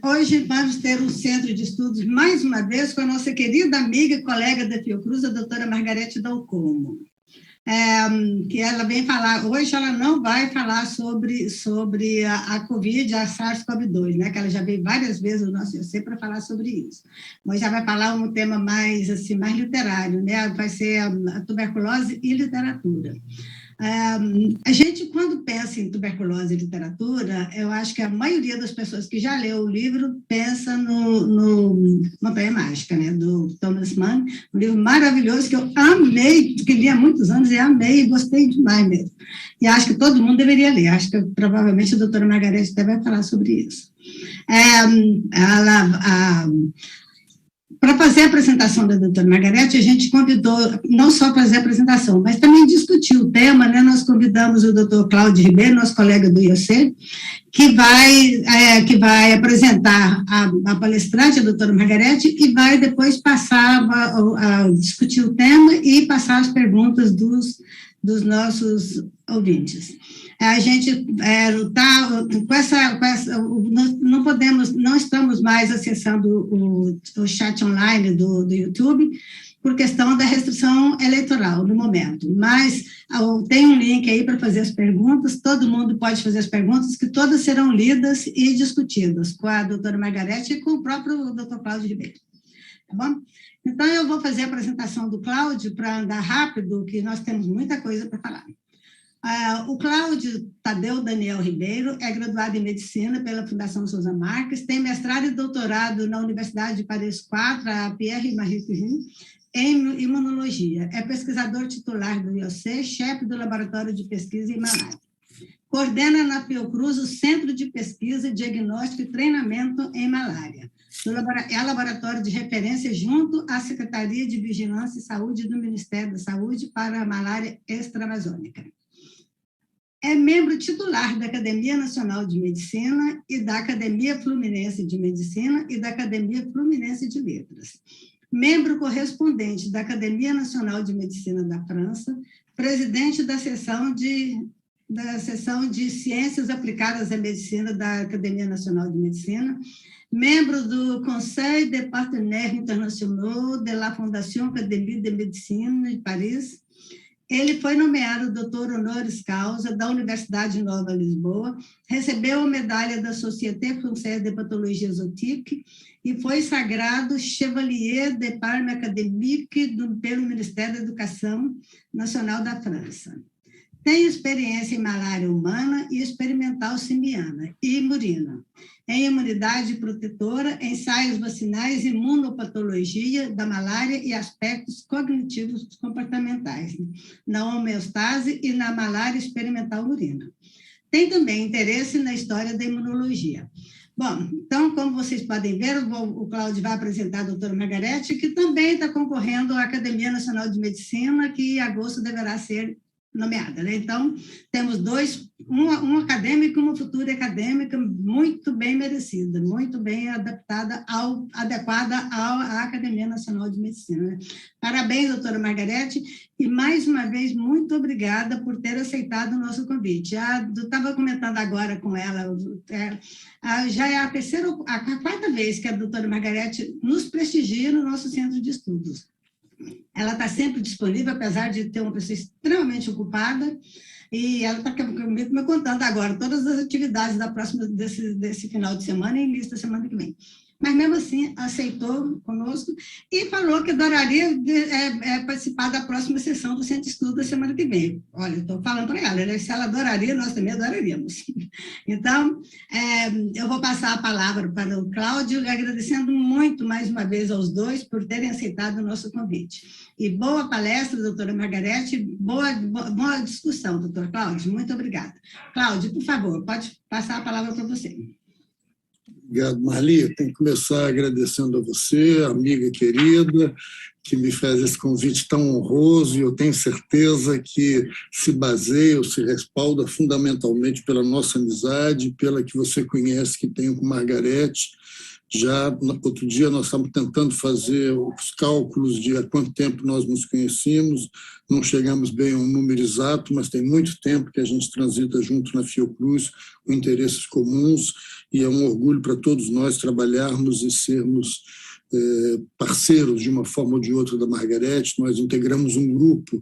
Hoje vamos ter um centro de estudos, mais uma vez, com a nossa querida amiga e colega da Fiocruz, a doutora Margarete Dalcomo. Que ela vem falar, hoje ela não vai falar sobre a Covid, a SARS-CoV-2, né, que ela já veio várias vezes no nosso IOC para falar sobre isso, mas já vai falar um tema mais, assim, mais literário, né, vai ser a tuberculose e literatura. A gente, quando pensa em tuberculose e literatura, eu acho que a maioria das pessoas que já leu o livro pensa no Montanha Mágica, né, do Thomas Mann, um livro maravilhoso que eu amei, que li há muitos anos e amei, e gostei demais mesmo. E acho que todo mundo deveria ler, acho que provavelmente a doutora Margarete até vai falar sobre isso. Para fazer a apresentação da doutora Margarete, a gente convidou, não só para fazer a apresentação, mas também discutir o tema, né? Nós convidamos o doutor Cláudio Ribeiro, nosso colega do IOC, que vai apresentar a palestrante, a doutora Margarete, e vai depois passar a discutir o tema e passar as perguntas dos nossos ouvintes. A gente não estamos mais acessando o chat online do YouTube, por questão da restrição eleitoral no momento, mas tem um link aí para fazer as perguntas, todo mundo pode fazer as perguntas, que todas serão lidas e discutidas com a doutora Margarete e com o próprio doutor Cláudio Ribeiro, tá bom? Então, eu vou fazer a apresentação do Cláudio para andar rápido, que nós temos muita coisa para falar. O Cláudio Tadeu Daniel Ribeiro é graduado em Medicina pela Fundação Sousa Marques, tem mestrado e doutorado na Universidade de Paris IV, a Pierre e Marie Curie, em Imunologia. É pesquisador titular do IOC, chefe do Laboratório de Pesquisa em Malária. Coordena na Fiocruz o Centro de Pesquisa, Diagnóstico e Treinamento em Malária. É laboratório de referência junto à Secretaria de Vigilância e Saúde do Ministério da Saúde para a malária extravasônica. É membro titular da Academia Nacional de Medicina e da Academia Fluminense de Medicina e da Academia Fluminense de Letras. Membro correspondente da Academia Nacional de Medicina da França, presidente da seção de Ciências Aplicadas à Medicina da Academia Nacional de Medicina, membro do Conseil des Partenaires Internationaux de la Fondation Académie de Médecine de Paris. Ele foi nomeado doutor honoris causa da Universidade Nova Lisboa, recebeu a medalha da Société Française de Pathologie Exotique e foi sagrado Chevalier de Palme Académique pelo Ministério da Educação Nacional da França. Tem experiência em malária humana e experimental simiana e murina, em imunidade protetora, ensaios vacinais, imunopatologia da malária e aspectos cognitivos comportamentais, na homeostase e na malária experimental murina. Tem também interesse na história da imunologia. Bom, então, como vocês podem ver, o Cláudio vai apresentar a doutora Margarete, que também está concorrendo à Academia Nacional de Medicina, que em agosto deverá ser nomeada, né? Então, temos um acadêmico e uma futura acadêmica muito bem merecida, muito bem adequada à Academia Nacional de Medicina, né? Parabéns, doutora Margarete, e mais uma vez, muito obrigada por ter aceitado o nosso convite. Estava comentando agora com ela, já é a quarta vez que a doutora Margarete nos prestigia no nosso centro de estudos. Ela está sempre disponível, apesar de ter uma pessoa extremamente ocupada, e ela está me contando agora todas as atividades desse final de semana e início da semana que vem. Mas, mesmo assim, aceitou conosco e falou que adoraria participar da próxima sessão do Centro de Estudo da semana que vem. Olha, estou falando para ela, né? Se ela adoraria, nós também adoraríamos. Então, eu vou passar a palavra para o Cláudio, agradecendo muito, mais uma vez, aos dois por terem aceitado o nosso convite. E boa palestra, doutora Margarete, boa discussão, doutor Cláudio, muito obrigada. Cláudio, por favor, pode passar a palavra para você. Obrigado, Marli. Eu tenho que começar agradecendo a você, amiga querida, que me faz esse convite tão honroso, e eu tenho certeza que se baseia ou se respalda fundamentalmente pela nossa amizade, pela que você conhece que tenho com Margarete, Já outro dia nós estávamos tentando fazer os cálculos de há quanto tempo nós nos conhecíamos, não chegamos bem a um número exato, mas tem muito tempo que a gente transita junto na Fiocruz com interesses comuns, e é um orgulho para todos nós trabalharmos e sermos parceiros de uma forma ou de outra da Margarete. Nós integramos um grupo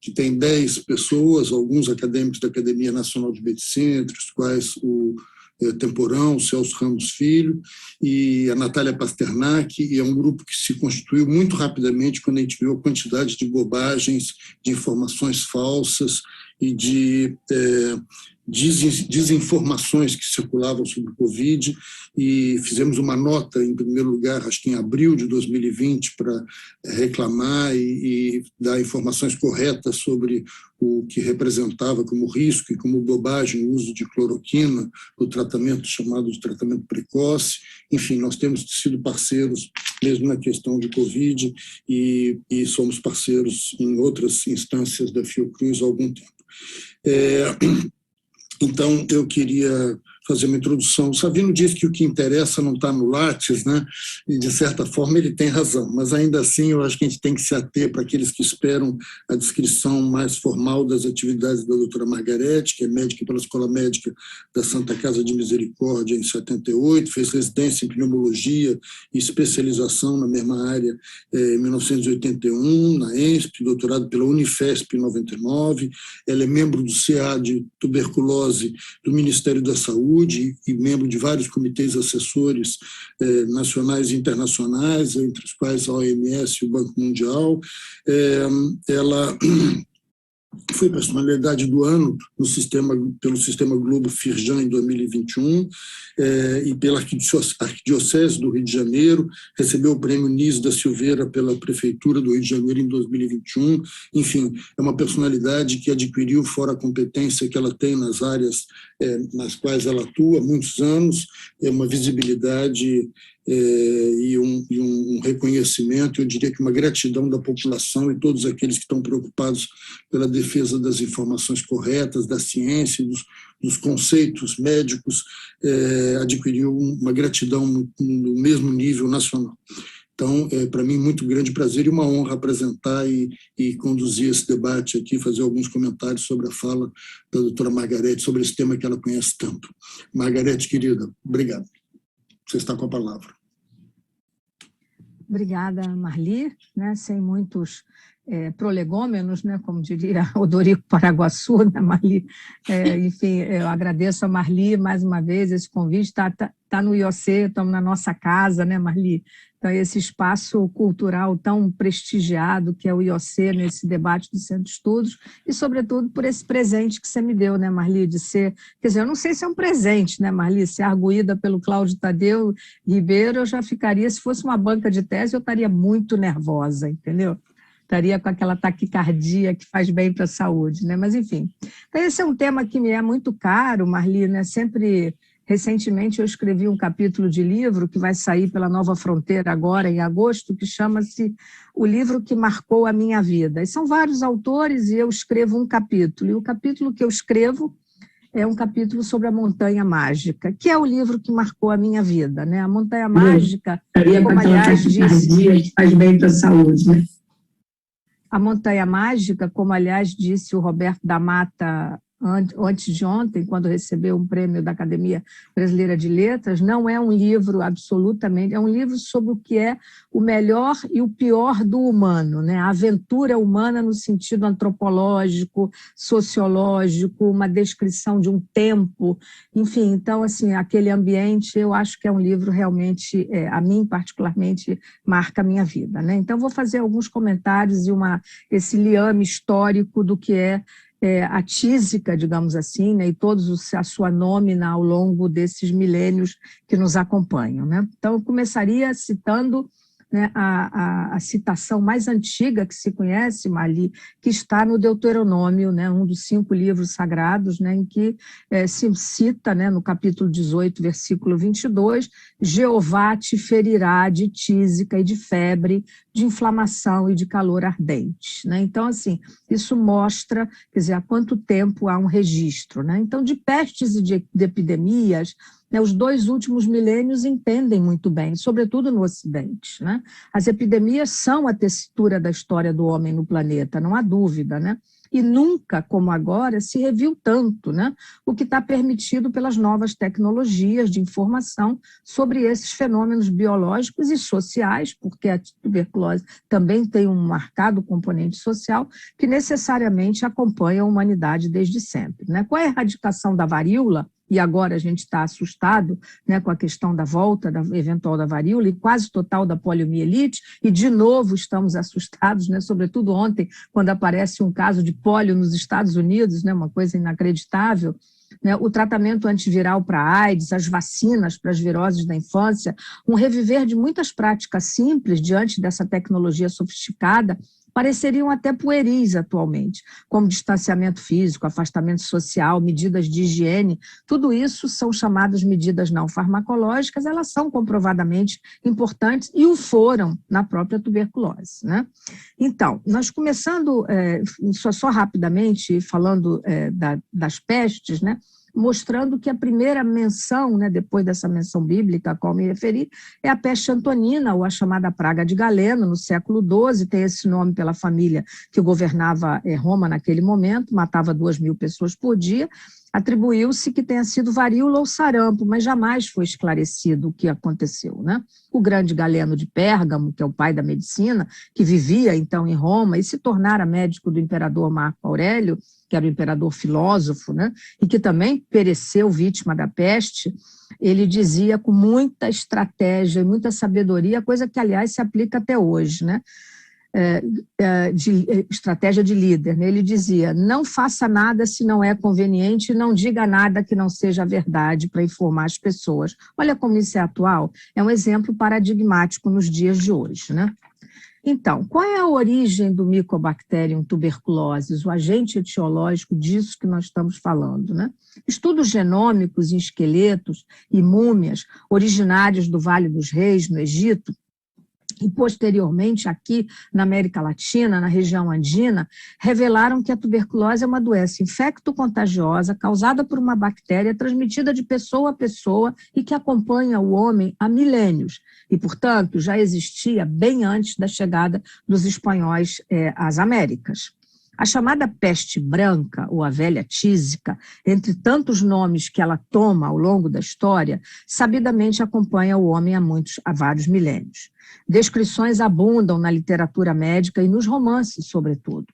que tem 10 pessoas, alguns acadêmicos da Academia Nacional de Medicina, entre os quais o Temporão, o Celso Ramos Filho e a Natália Pasternak, e é um grupo que se constituiu muito rapidamente quando a gente viu a quantidade de bobagens, de informações falsas e de desinformações que circulavam sobre o Covid, e fizemos uma nota, em primeiro lugar, acho que em abril de 2020, para reclamar e dar informações corretas sobre o que representava como risco e como bobagem o uso de cloroquina no tratamento chamado de tratamento precoce. Enfim, nós temos sido parceiros mesmo na questão de Covid e somos parceiros em outras instâncias da Fiocruz há algum tempo. Então, eu queria fazer uma introdução. O Savino diz que o que interessa não está no Lattes, né? E, de certa forma, ele tem razão, mas, ainda assim, eu acho que a gente tem que se ater para aqueles que esperam a descrição mais formal das atividades da doutora Margarete, que é médica pela Escola Médica da Santa Casa de Misericórdia em 78, fez residência em pneumologia e especialização na mesma área em 1981, na ENSP, doutorado pela Unifesp em 99, ela é membro do CA de tuberculose do Ministério da Saúde, e membro de vários comitês assessores nacionais e internacionais, entre os quais a OMS e o Banco Mundial. Ela foi personalidade do ano pelo Sistema Globo Firjan em 2021 e pela Arquidiocese do Rio de Janeiro, recebeu o prêmio Nis da Silveira pela Prefeitura do Rio de Janeiro em 2021. Enfim, é uma personalidade que adquiriu, fora a competência que ela tem nas áreas nas quais ela atua há muitos anos, uma visibilidade e um reconhecimento, eu diria que uma gratidão da população e todos aqueles que estão preocupados pela defesa das informações corretas, da ciência, dos conceitos médicos, adquiriu uma gratidão no mesmo nível nacional. Então, é para mim muito grande prazer e uma honra apresentar e conduzir esse debate aqui, fazer alguns comentários sobre a fala da doutora Margarete, sobre esse tema que ela conhece tanto. Margarete, querida, obrigado. Você está com a palavra. Obrigada, Marli, né, sem muitos prolegômenos, né, como diria Odorico Paraguaçu, né, Marli. Enfim, eu agradeço a Marli mais uma vez, esse convite, está no IOC, estamos na nossa casa, né, Marli? Então, esse espaço cultural tão prestigiado que é o IOC nesse debate do Centro de Estudos e, sobretudo, por esse presente que você me deu, né, Marli, de ser... Quer dizer, eu não sei se é um presente, né, Marli? Ser arguída pelo Cláudio Tadeu Ribeiro, eu já ficaria, se fosse uma banca de tese, eu estaria muito nervosa, entendeu? Estaria com aquela taquicardia que faz bem para a saúde, né? Mas, enfim. Então, esse é um tema que me é muito caro, Marli, né? Recentemente eu escrevi um capítulo de livro que vai sair pela Nova Fronteira agora, em agosto, que chama-se O Livro que Marcou a Minha Vida. E são vários autores e eu escrevo um capítulo. E o capítulo que eu escrevo é um capítulo sobre a Montanha Mágica, que é o livro que marcou a minha vida, né? A Montanha Mágica, como aliás disse... faz bem para a saúde, né? A Montanha Mágica, como aliás disse o Roberto da Mata antes de ontem, quando recebeu um prêmio da Academia Brasileira de Letras, não é um livro absolutamente, é um livro sobre o que é o melhor e o pior do humano, né? A aventura humana no sentido antropológico, sociológico, uma descrição de um tempo, enfim, então, assim, aquele ambiente, eu acho que é um livro realmente, a mim particularmente, marca a minha vida, né? Então, vou fazer alguns comentários e esse liame histórico do que é a tísica, digamos assim, né, e todos a sua nômina ao longo desses milênios que nos acompanham, né? Então, eu começaria citando, né, a citação mais antiga que se conhece, Marli, que está no Deuteronômio, né, um dos 5 livros sagrados, né, em que se cita, né, no capítulo 18, versículo 22, Jeová te ferirá de tísica e de febre, de inflamação e de calor ardente, né? Então, assim, isso mostra, quer dizer, há quanto tempo há um registro, né? Então, de pestes e de epidemias, né, os 2 últimos milênios entendem muito bem, sobretudo no Ocidente, né? As epidemias são a tessitura da história do homem no planeta, não há dúvida, né? E nunca, como agora, se reviu tanto, né, o que está permitido pelas novas tecnologias de informação sobre esses fenômenos biológicos e sociais, porque a tuberculose também tem um marcado componente social que necessariamente acompanha a humanidade desde sempre, né? Qual é a erradicação da varíola? E agora a gente está assustado, né, com a questão da volta eventual da varíola e quase total da poliomielite, e de novo estamos assustados, né, sobretudo ontem, quando aparece um caso de polio nos Estados Unidos, né, uma coisa inacreditável, né, o tratamento antiviral para a AIDS, as vacinas para as viroses da infância, um reviver de muitas práticas simples diante dessa tecnologia sofisticada, pareceriam até pueris atualmente, como distanciamento físico, afastamento social, medidas de higiene. Tudo isso são chamadas medidas não farmacológicas, elas são comprovadamente importantes e o foram na própria tuberculose, né? Então, nós começando, só rapidamente, falando das pestes, né? Mostrando que a primeira menção, né, depois dessa menção bíblica a qual me referi, é a peste antonina, ou a chamada praga de Galeno, no século XII, tem esse nome pela família que governava Roma naquele momento, matava 2.000 pessoas por dia. Atribuiu-se que tenha sido varíola ou sarampo, mas jamais foi esclarecido o que aconteceu, né? O grande Galeno de Pérgamo, que é o pai da medicina, que vivia então em Roma e se tornara médico do imperador Marco Aurélio, que era o imperador filósofo, né? E que também pereceu vítima da peste, ele dizia com muita estratégia e muita sabedoria, coisa que, aliás, se aplica até hoje, né? Estratégia de líder, né? Ele dizia: não faça nada se não é conveniente, não diga nada que não seja verdade para informar as pessoas. Olha como isso é atual, é um exemplo paradigmático nos dias de hoje, né? Então, qual é a origem do Mycobacterium tuberculosis, o agente etiológico disso que nós estamos falando, né? Estudos genômicos em esqueletos e múmias originários do Vale dos Reis, no Egito, e posteriormente aqui na América Latina, na região andina, revelaram que a tuberculose é uma doença infecto-contagiosa causada por uma bactéria transmitida de pessoa a pessoa e que acompanha o homem há milênios e, portanto, já existia bem antes da chegada dos espanhóis às Américas. A chamada peste branca, ou a velha tísica, entre tantos nomes que ela toma ao longo da história, sabidamente acompanha o homem há vários milênios. Descrições abundam na literatura médica e nos romances, sobretudo.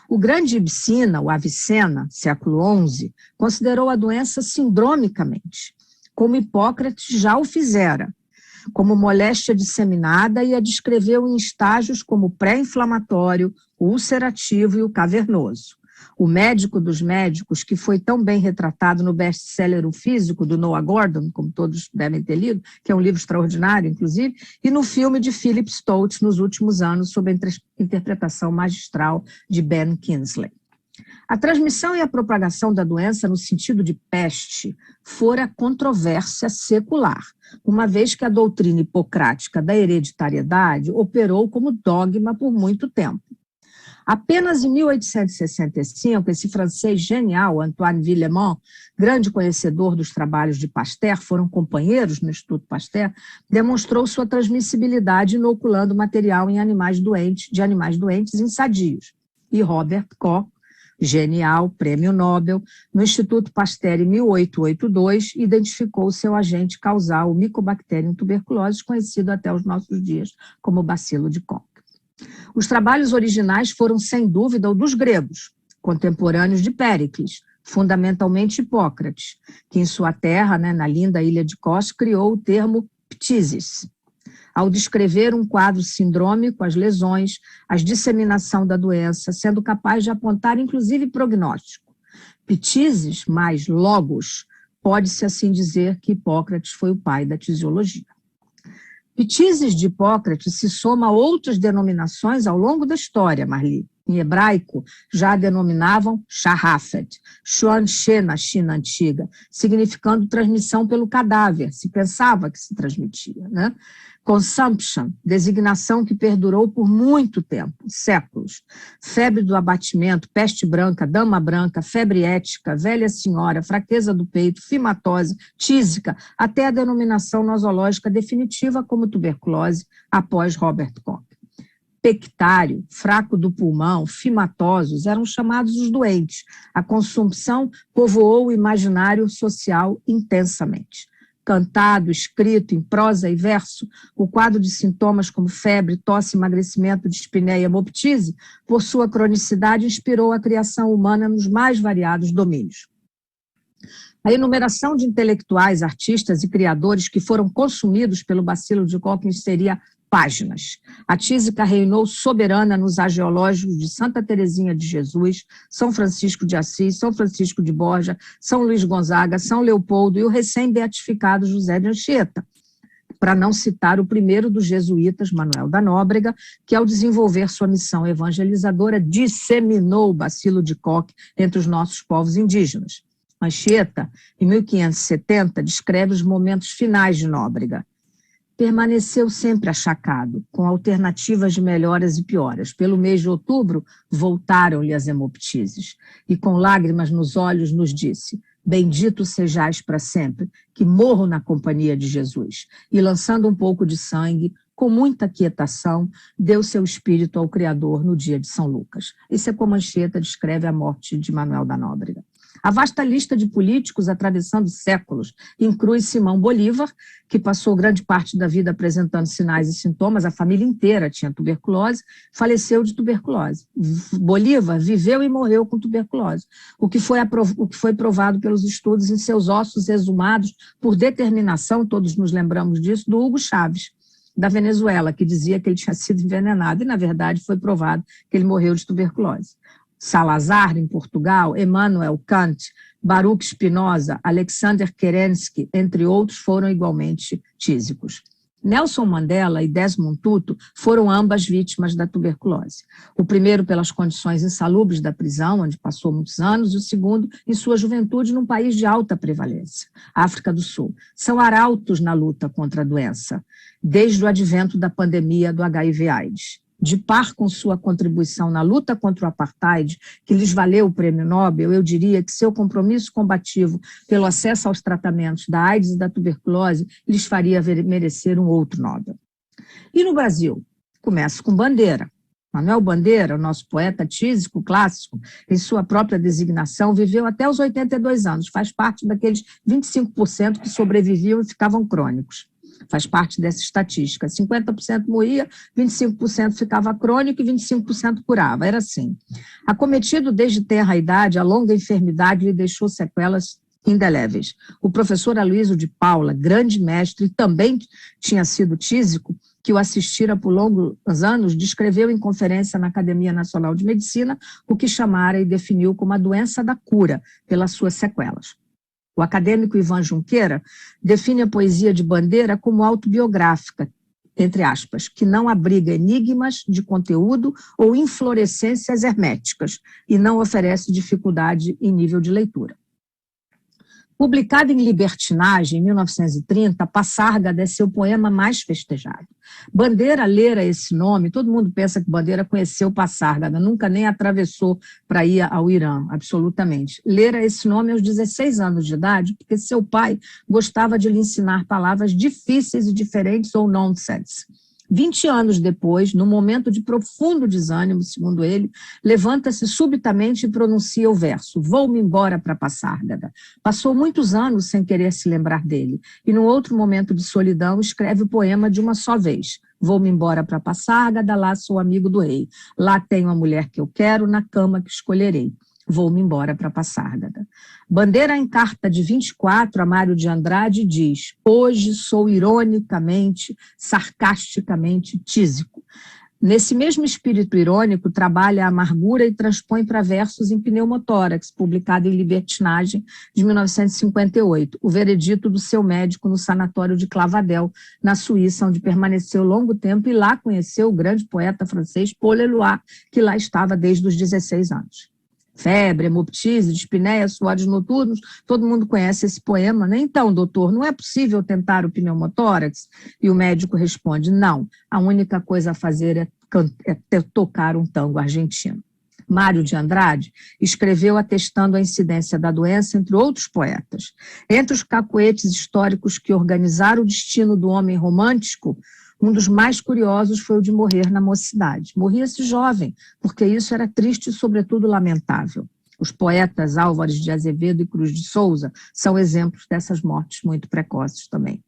O grande Ibsina, o Avicena, século XI, considerou a doença sindromicamente, como Hipócrates já o fizera, como moléstia disseminada, e a descreveu em estágios como pré-inflamatório, o ulcerativo e o cavernoso. O médico dos médicos, que foi tão bem retratado no best-seller O Físico, do Noah Gordon, como todos devem ter lido, que é um livro extraordinário, inclusive, e no filme de Philip Stoltz, nos últimos anos, sob a interpretação magistral de Ben Kingsley. A transmissão e a propagação da doença no sentido de peste fora controvérsia secular, uma vez que a doutrina hipocrática da hereditariedade operou como dogma por muito tempo. Apenas em 1865, esse francês genial, Antoine Villemont, grande conhecedor dos trabalhos de Pasteur, foram companheiros no Instituto Pasteur, demonstrou sua transmissibilidade inoculando material em animais doentes em sadios. E Robert Koch, genial, prêmio Nobel, no Instituto Pasteur em 1882, identificou o seu agente causal, o Mycobacterium tuberculosis, conhecido até os nossos dias como bacilo de Koch. Os trabalhos originais foram, sem dúvida, os dos gregos, contemporâneos de Péricles, fundamentalmente Hipócrates, que em sua terra, né, na linda ilha de Kos, criou o termo ptisis, ao descrever um quadro sindrômico, as lesões, a disseminação da doença, sendo capaz de apontar, inclusive, prognóstico. Ptisis mais logos, pode-se assim dizer que Hipócrates foi o pai da tisiologia. Ptisis de Hipócrates se soma a outras denominações ao longo da história, Marli. Em hebraico, já a denominavam Shahafet, Xuanxê na China antiga, significando transmissão pelo cadáver, se pensava que se transmitia, né? Consumption, designação que perdurou por muito tempo, séculos. Febre do abatimento, peste branca, dama branca, febre ética, velha senhora, fraqueza do peito, fimatose, tísica, até a denominação nosológica definitiva como tuberculose após Robert Koch. Pectário, fraco do pulmão, fimatosos, eram chamados os doentes. A consumpção povoou o imaginário social intensamente. Cantado, escrito, em prosa e verso, o quadro de sintomas como febre, tosse, emagrecimento, dispneia e hemoptise, por sua cronicidade, inspirou a criação humana nos mais variados domínios. A enumeração de intelectuais, artistas e criadores que foram consumidos pelo bacilo de Koch seria páginas. A tísica reinou soberana nos agiológicos de Santa Teresinha de Jesus, São Francisco de Assis, São Francisco de Borja, São Luís Gonzaga, São Leopoldo e o recém-beatificado José de Anchieta, para não citar o primeiro dos jesuítas, Manuel da Nóbrega, que ao desenvolver sua missão evangelizadora disseminou o bacilo de Koch entre os nossos povos indígenas. Anchieta, em 1570, descreve os momentos finais de Nóbrega. Permaneceu sempre achacado, com alternativas de melhoras e pioras. Pelo mês de outubro, voltaram-lhe as hemoptises, e com lágrimas nos olhos nos disse: bendito sejais para sempre, que morro na companhia de Jesus. E lançando um pouco de sangue, com muita quietação, deu seu espírito ao Criador no dia de São Lucas. Isso é como Anchieta descreve a morte de Manuel da Nóbrega. A vasta lista de políticos atravessando séculos inclui Simão Bolívar, que passou grande parte da vida apresentando sinais e sintomas, a família inteira tinha tuberculose, faleceu de tuberculose. Bolívar viveu e morreu com tuberculose, o que foi provado pelos estudos em seus ossos exumados por determinação, todos nos lembramos disso, do Hugo Chávez, da Venezuela, que dizia que ele tinha sido envenenado, e na verdade foi provado que ele morreu de tuberculose. Salazar, em Portugal, Emmanuel Kant, Baruch Spinoza, Alexander Kerensky, entre outros, foram igualmente tísicos. Nelson Mandela e Desmond Tutu foram ambas vítimas da tuberculose. O primeiro pelas condições insalubres da prisão, onde passou muitos anos, e o segundo em sua juventude num país de alta prevalência, África do Sul. São arautos na luta contra a doença, desde o advento da pandemia do HIV/AIDS. De par com sua contribuição na luta contra o apartheid, que lhes valeu o prêmio Nobel, eu diria que seu compromisso combativo pelo acesso aos tratamentos da AIDS e da tuberculose lhes faria merecer um outro Nobel. E no Brasil? Começa com Bandeira. Manuel Bandeira, o nosso poeta tísico clássico, em sua própria designação, viveu até os 82 anos, faz parte daqueles 25% que sobreviviam e ficavam crônicos. Faz parte dessa estatística. 50% morria, 25% ficava crônico e 25% curava. Era assim. Acometido desde tenra idade, a longa enfermidade lhe deixou sequelas indeléveis. O professor Aloysio de Paula, grande mestre, também tinha sido tísico, que o assistira por longos anos, descreveu em conferência na Academia Nacional de Medicina o que chamara e definiu como a doença da cura, pelas suas sequelas. O acadêmico Ivan Junqueira define a poesia de Bandeira como autobiográfica, entre aspas, que não abriga enigmas de conteúdo ou inflorescências herméticas e não oferece dificuldade em nível de leitura. Publicado em Libertinagem, em 1930, Passárgada é seu poema mais festejado. Bandeira lera esse nome, todo mundo pensa que Bandeira conheceu Passárgada, nunca nem atravessou para ir ao Irã, absolutamente. Lera esse nome aos 16 anos de idade, porque seu pai gostava de lhe ensinar palavras difíceis e diferentes ou nonsense. 20 anos depois, num momento de profundo desânimo, segundo ele, levanta-se subitamente e pronuncia o verso: vou-me embora para Passárgada. Passou muitos anos sem querer se lembrar dele, e num outro momento de solidão escreve o poema de uma só vez: vou-me embora para Passárgada, lá sou amigo do rei. Lá tenho a mulher que eu quero, na cama que escolherei. Vou-me embora para Passárgada. Bandeira, em carta de 24 a Mário de Andrade, diz: hoje sou ironicamente, sarcasticamente tísico. Nesse mesmo espírito irônico, trabalha a amargura e transpõe para versos em Pneumotórax, publicado em Libertinagem, de 1958, o veredito do seu médico no sanatório de Clavadel, na Suíça, onde permaneceu longo tempo e lá conheceu o grande poeta francês Paul Eluard, que lá estava desde os 16 anos. Febre, hemoptise, dispneia, suores noturnos, todo mundo conhece esse poema, né? Então, doutor, não é possível tentar o pneumotórax? E o médico responde, não, a única coisa a fazer é tocar um tango argentino. Mário de Andrade escreveu atestando a incidência da doença entre outros poetas. Entre os cacoetes históricos que organizaram o destino do homem romântico, um dos mais curiosos foi o de morrer na mocidade. Morria-se jovem, porque isso era triste e, sobretudo, lamentável. Os poetas Álvares de Azevedo e Cruz de Souza são exemplos dessas mortes muito precoces também.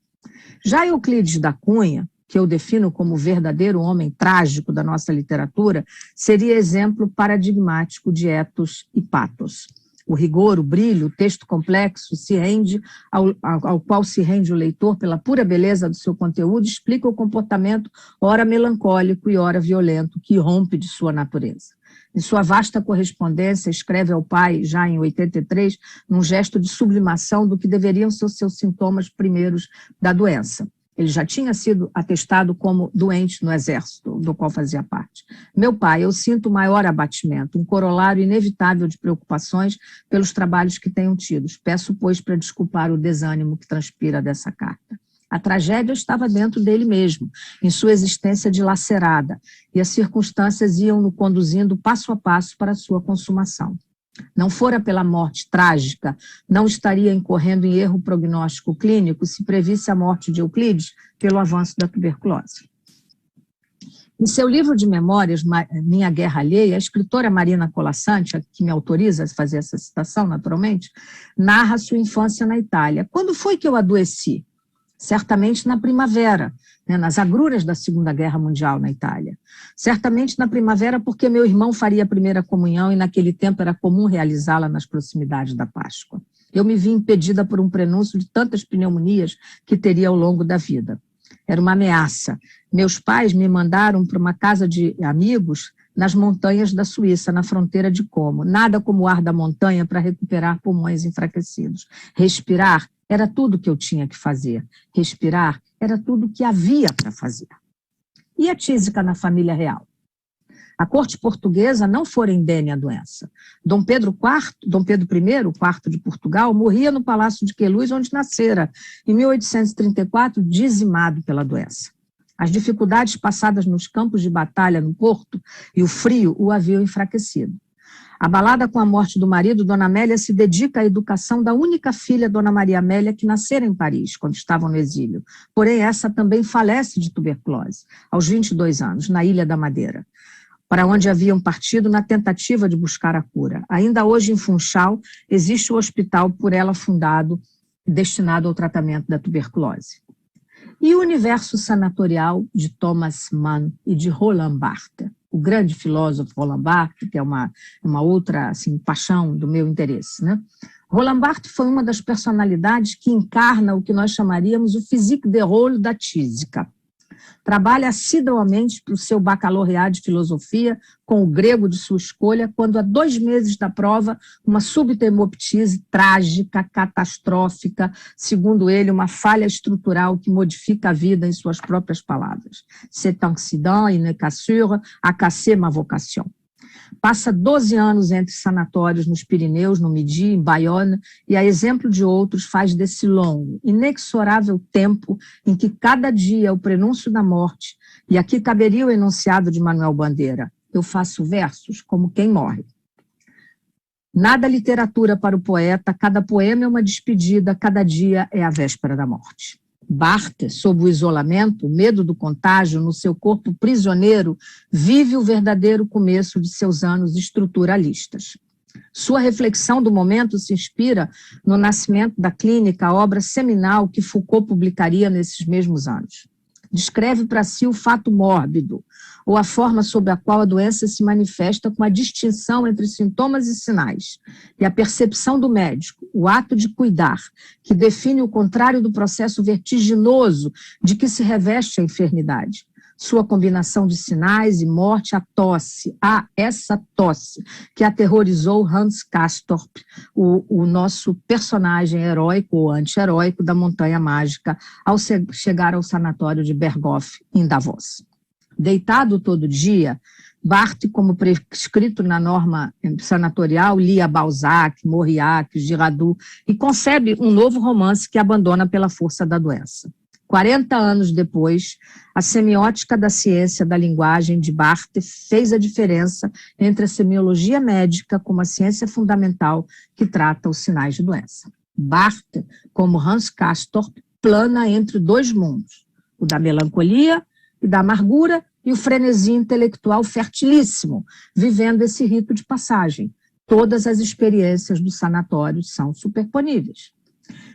Já Euclides da Cunha, que eu defino como o verdadeiro homem trágico da nossa literatura, seria exemplo paradigmático de ethos e pathos. O rigor, o brilho, o texto complexo se rende ao qual se rende o leitor pela pura beleza do seu conteúdo, explica o comportamento ora melancólico e ora violento que rompe de sua natureza. Em sua vasta correspondência, escreve ao pai, já em 83, num gesto de sublimação do que deveriam ser os seus sintomas primeiros da doença. Ele já tinha sido atestado como doente no exército, do qual fazia parte. Meu pai, eu sinto maior abatimento, um corolário inevitável de preocupações pelos trabalhos que tenho tido. Peço, pois, para desculpar o desânimo que transpira dessa carta. A tragédia estava dentro dele mesmo, em sua existência dilacerada, e as circunstâncias iam-no conduzindo passo a passo para a sua consumação. Não fora pela morte trágica, não estaria incorrendo em erro prognóstico clínico se previsse a morte de Euclides pelo avanço da tuberculose. Em seu livro de memórias, Minha Guerra Alheia, a escritora Marina Colasanti, que me autoriza a fazer essa citação, naturalmente, narra sua infância na Itália. Quando foi que eu adoeci? Certamente na primavera, nas agruras da Segunda Guerra Mundial na Itália. Certamente na primavera porque meu irmão faria a primeira comunhão e naquele tempo era comum realizá-la nas proximidades da Páscoa. Eu me vi impedida por um prenúncio de tantas pneumonias que teria ao longo da vida. Era uma ameaça. Meus pais me mandaram para uma casa de amigos nas montanhas da Suíça, na fronteira de Como. Nada como o ar da montanha para recuperar pulmões enfraquecidos. Respirar era tudo que eu tinha que fazer. Respirar era tudo que havia para fazer. E a tísica na família real? A corte portuguesa não fora indene à doença. Dom Pedro I, o quarto de Portugal, morria no Palácio de Queluz, onde nascera, em 1834, dizimado pela doença. As dificuldades passadas nos campos de batalha no Porto e o frio o haviam enfraquecido. Abalada com a morte do marido, Dona Amélia se dedica à educação da única filha, Dona Maria Amélia, que nascera em Paris, quando estavam no exílio. Porém, essa também falece de tuberculose, aos 22 anos, na Ilha da Madeira, para onde haviam partido na tentativa de buscar a cura. Ainda hoje, em Funchal, existe o hospital por ela fundado, destinado ao tratamento da tuberculose. E o universo sanatorial de Thomas Mann e de Roland Barthes, o grande filósofo Roland Barthes, que é uma outra paixão do meu interesse, né? Roland Barthes foi uma das personalidades que encarna o que nós chamaríamos o physique de rôle da tísica. Trabalha assiduamente para o seu bacalaureado de filosofia com o grego de sua escolha, quando, a 2 meses da prova, uma súbita hemoptise trágica, catastrófica, segundo ele, uma falha estrutural que modifica a vida em suas próprias palavras. C'est un accident, une cassure, a casser ma vocation. Passa 12 anos entre sanatórios nos Pirineus, no Midi, em Bayonne, e, a exemplo de outros, faz desse longo, inexorável tempo em que cada dia é o prenúncio da morte, e aqui caberia o enunciado de Manuel Bandeira: eu faço versos como quem morre. Nada literatura para o poeta, cada poema é uma despedida, cada dia é a véspera da morte. Barthes, sob o isolamento, o medo do contágio, no seu corpo prisioneiro, vive o verdadeiro começo de seus anos estruturalistas. Sua reflexão do momento se inspira no nascimento da clínica, a obra seminal que Foucault publicaria nesses mesmos anos. Descreve para si o fato mórbido, ou a forma sob a qual a doença se manifesta, com a distinção entre sintomas e sinais, e a percepção do médico, o ato de cuidar, que define o contrário do processo vertiginoso de que se reveste a enfermidade. Sua combinação de sinais e morte, essa tosse que aterrorizou Hans Castorp, o nosso personagem heróico ou anti-heróico da Montanha Mágica, ao chegar ao sanatório de Berghof, em Davos. Deitado todo dia, Barthes, como prescrito na norma sanatorial, lia Balzac, Mauriac, Girardot e concebe um novo romance que abandona pela força da doença. 40 anos depois, a semiótica da ciência da linguagem de Barthes fez a diferença entre a semiologia médica como a ciência fundamental que trata os sinais de doença. Barthes, como Hans Castorp, plana entre dois mundos, o da melancolia e da amargura e o frenesi intelectual fertilíssimo, vivendo esse rito de passagem. Todas as experiências do sanatório são superponíveis.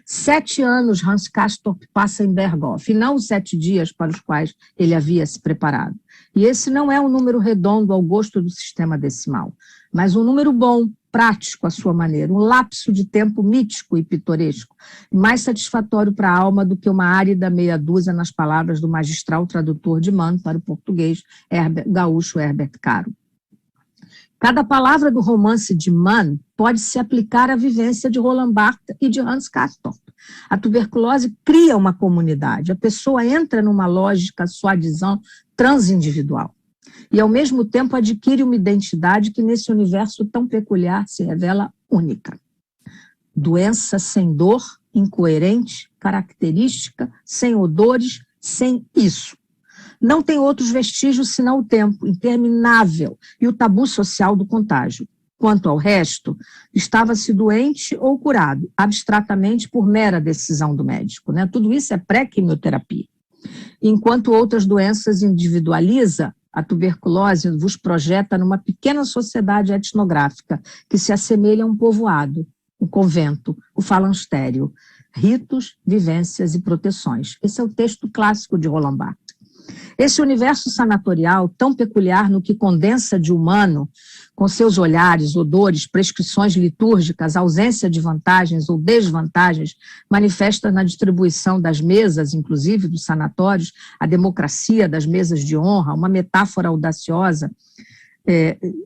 7 anos Hans Castorp passa em Berghof, e não os 7 dias para os quais ele havia se preparado. E esse não é um número redondo ao gosto do sistema decimal, mas um número bom, prático à sua maneira, um lapso de tempo mítico e pitoresco, mais satisfatório para a alma do que uma árida meia dúzia nas palavras do magistral tradutor de Mann para o português gaúcho Herbert Caro. Cada palavra do romance de Mann pode se aplicar à vivência de Roland Barthes e de Hans Castorp. A tuberculose cria uma comunidade, a pessoa entra numa lógica soi-disant transindividual e, ao mesmo tempo, adquire uma identidade que, nesse universo tão peculiar, se revela única. Doença sem dor, incoerente, característica, sem odores, sem isso. Não tem outros vestígios senão o tempo interminável e o tabu social do contágio. Quanto ao resto, estava-se doente ou curado, abstratamente por mera decisão do médico, né? Tudo isso é pré-quimioterapia. Enquanto outras doenças individualiza, a tuberculose vos projeta numa pequena sociedade etnográfica que se assemelha a um povoado, um convento, o falanstério, ritos, vivências e proteções. Esse é o texto clássico de Roland Barthes. Esse universo sanatorial, tão peculiar no que condensa de humano, com seus olhares, odores, prescrições litúrgicas, ausência de vantagens ou desvantagens, manifesta na distribuição das mesas, inclusive dos sanatórios, a democracia das mesas de honra, uma metáfora audaciosa.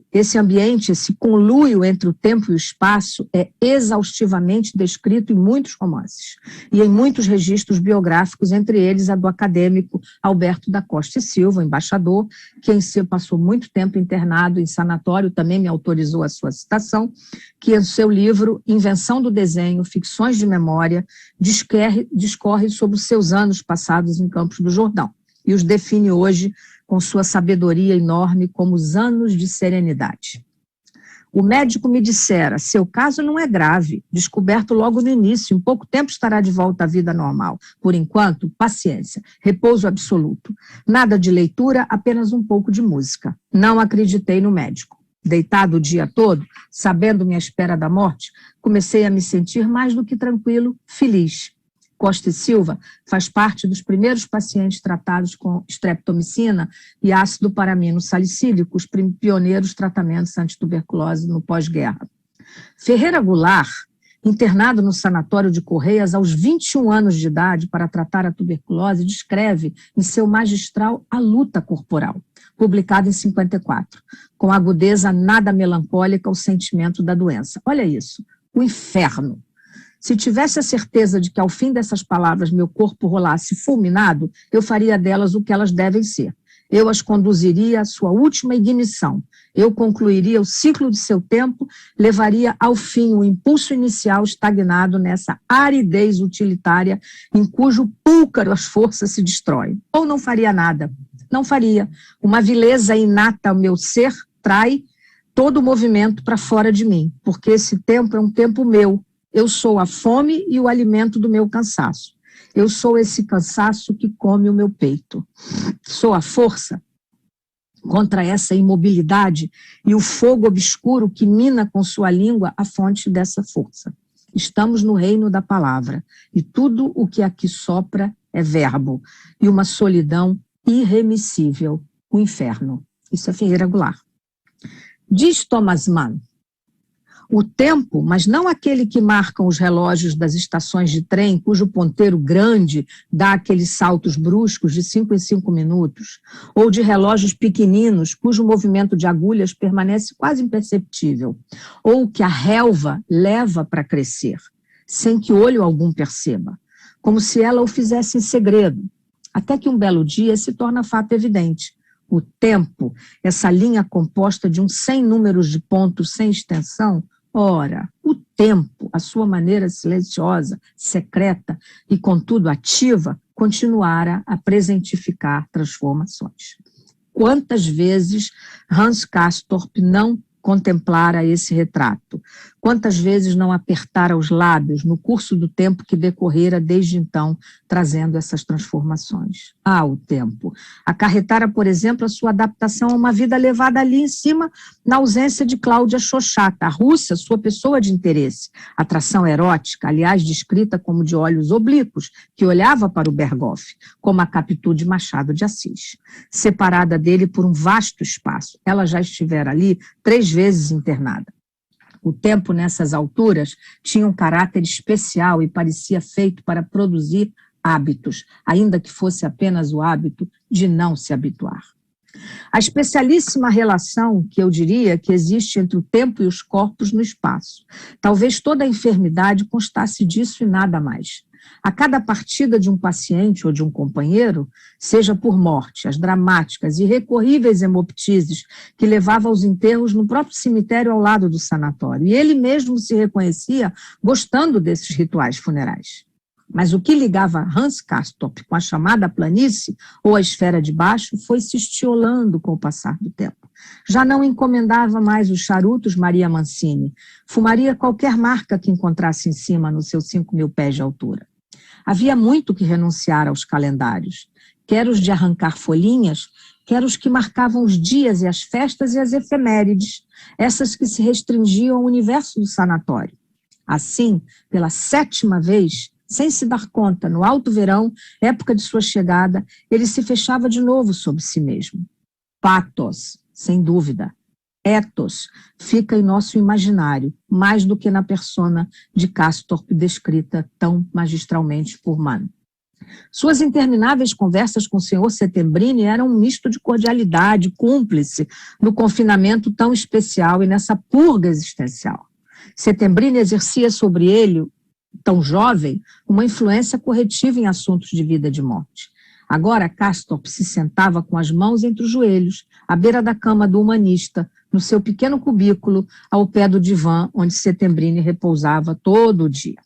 Esse ambiente, esse conluio entre o tempo e o espaço é exaustivamente descrito em muitos romances e em muitos registros biográficos, entre eles a do acadêmico Alberto da Costa e Silva, embaixador, que em si passou muito tempo internado em sanatório, também me autorizou a sua citação, que em seu livro Invenção do Desenho, Ficções de Memória, discorre sobre os seus anos passados em Campos do Jordão e os define hoje com sua sabedoria enorme como os anos de serenidade. O médico me dissera, seu caso não é grave, descoberto logo no início, em pouco tempo estará de volta à vida normal. Por enquanto, paciência, repouso absoluto. Nada de leitura, apenas um pouco de música. Não acreditei no médico. Deitado o dia todo, sabendo minha espera da morte, comecei a me sentir mais do que tranquilo, feliz. Costa e Silva faz parte dos primeiros pacientes tratados com streptomicina e ácido paramino salicílico, os pioneiros tratamentos antituberculose no pós-guerra. Ferreira Goulart, internado no sanatório de Correias aos 21 anos de idade para tratar a tuberculose, descreve em seu magistral A Luta Corporal, publicado em 54, com agudeza nada melancólica o sentimento da doença. Olha isso, o inferno. Se tivesse a certeza de que ao fim dessas palavras meu corpo rolasse fulminado, eu faria delas o que elas devem ser. Eu as conduziria à sua última ignição. Eu concluiria o ciclo de seu tempo, levaria ao fim o impulso inicial estagnado nessa aridez utilitária em cujo púlcaro as forças se destroem. Ou não faria nada. Não faria. Uma vileza inata ao meu ser trai todo o movimento para fora de mim, porque esse tempo é um tempo meu. Eu sou a fome e o alimento do meu cansaço. Eu sou esse cansaço que come o meu peito. Sou a força contra essa imobilidade e o fogo obscuro que mina com sua língua a fonte dessa força. Estamos no reino da palavra e tudo o que aqui sopra é verbo e uma solidão irremissível, o inferno. Isso é Ferreira Goulart. Diz Thomas Mann, o tempo, mas não aquele que marcam os relógios das estações de trem, cujo ponteiro grande dá aqueles saltos bruscos de 5 em 5 minutos, ou de relógios pequeninos, cujo movimento de agulhas permanece quase imperceptível, ou que a relva leva para crescer, sem que olho algum perceba, como se ela o fizesse em segredo, até que um belo dia se torna fato evidente. O tempo, essa linha composta de uns 100 números de pontos sem extensão, ora, o tempo, a sua maneira silenciosa, secreta e, contudo, ativa, continuara a presentificar transformações. Quantas vezes Hans Castorp não contemplara esse retrato? Quantas vezes não apertara os lábios no curso do tempo que decorrera desde então, trazendo essas transformações? O tempo. Acarretara, por exemplo, a sua adaptação a uma vida levada ali em cima, na ausência de Cláudia Xoxata, a russa, sua pessoa de interesse. Atração erótica, aliás, descrita como de olhos oblíquos, que olhava para o Berghoff, como a Capitu de Machado de Assis. Separada dele por um vasto espaço, ela já estivera ali 3 vezes internada. O tempo, nessas alturas, tinha um caráter especial e parecia feito para produzir hábitos, ainda que fosse apenas o hábito de não se habituar. A especialíssima relação, que eu diria, que existe entre o tempo e os corpos no espaço. Talvez toda a enfermidade constasse disso e nada mais. A cada partida de um paciente ou de um companheiro, seja por morte, as dramáticas e recorríveis hemoptises que levava aos enterros no próprio cemitério ao lado do sanatório. E ele mesmo se reconhecia gostando desses rituais funerais. Mas o que ligava Hans Castorp com a chamada planície ou a esfera de baixo foi se estiolando com o passar do tempo. Já não encomendava mais os charutos Maria Mancini, fumaria qualquer marca que encontrasse em cima nos seus 5.000 pés de altura. Havia muito que renunciar aos calendários, quer os de arrancar folhinhas, quer os que marcavam os dias e as festas e as efemérides, essas que se restringiam ao universo do sanatório. Assim, pela 7ª vez, sem se dar conta, no alto verão, época de sua chegada, ele se fechava de novo sobre si mesmo. Pathos, sem dúvida. Ethos fica em nosso imaginário, mais do que na persona de Castorp descrita tão magistralmente por Mann. Suas intermináveis conversas com o Sr. Settembrini eram um misto de cordialidade, cúmplice, no confinamento tão especial e nessa purga existencial. Settembrini exercia sobre ele, tão jovem, uma influência corretiva em assuntos de vida e de morte. Agora Castorp se sentava com as mãos entre os joelhos, à beira da cama do humanista, no seu pequeno cubículo, ao pé do divã onde Settembrini repousava todo o dia.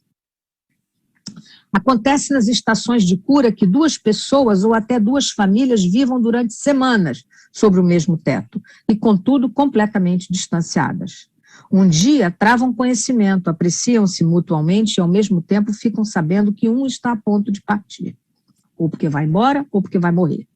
Acontece nas estações de cura que 2 pessoas ou até 2 famílias vivam durante semanas sobre o mesmo teto e, contudo, completamente distanciadas. Um dia travam conhecimento, apreciam-se mutuamente e, ao mesmo tempo, ficam sabendo que um está a ponto de partir, ou porque vai embora ou porque vai morrer.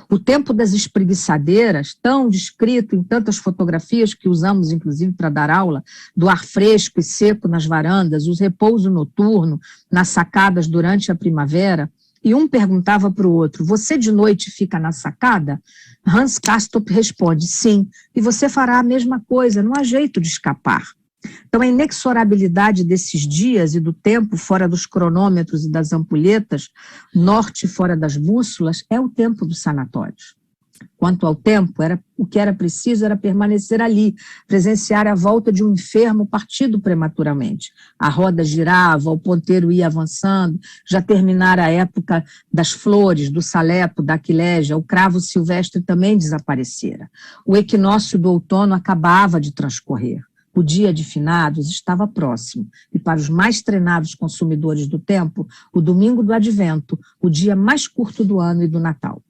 O tempo das espreguiçadeiras, tão descrito em tantas fotografias que usamos, inclusive, para dar aula, do ar fresco e seco nas varandas, o repouso noturno nas sacadas durante a primavera, e um perguntava para o outro, você de noite fica na sacada? Hans Castorp responde, sim, e você fará a mesma coisa, não há jeito de escapar. Então, a inexorabilidade desses dias e do tempo fora dos cronômetros e das ampulhetas, norte fora das bússolas, é o tempo dos sanatórios. Quanto ao tempo, o que era preciso era permanecer ali, presenciar a volta de um enfermo partido prematuramente. A roda girava, o ponteiro ia avançando, já terminara a época das flores, do salepo, da aquilégia, o cravo silvestre também desaparecera. O equinócio do outono acabava de transcorrer. O dia de finados estava próximo, e para os mais treinados consumidores do tempo, o domingo do advento, o dia mais curto do ano e do Natal.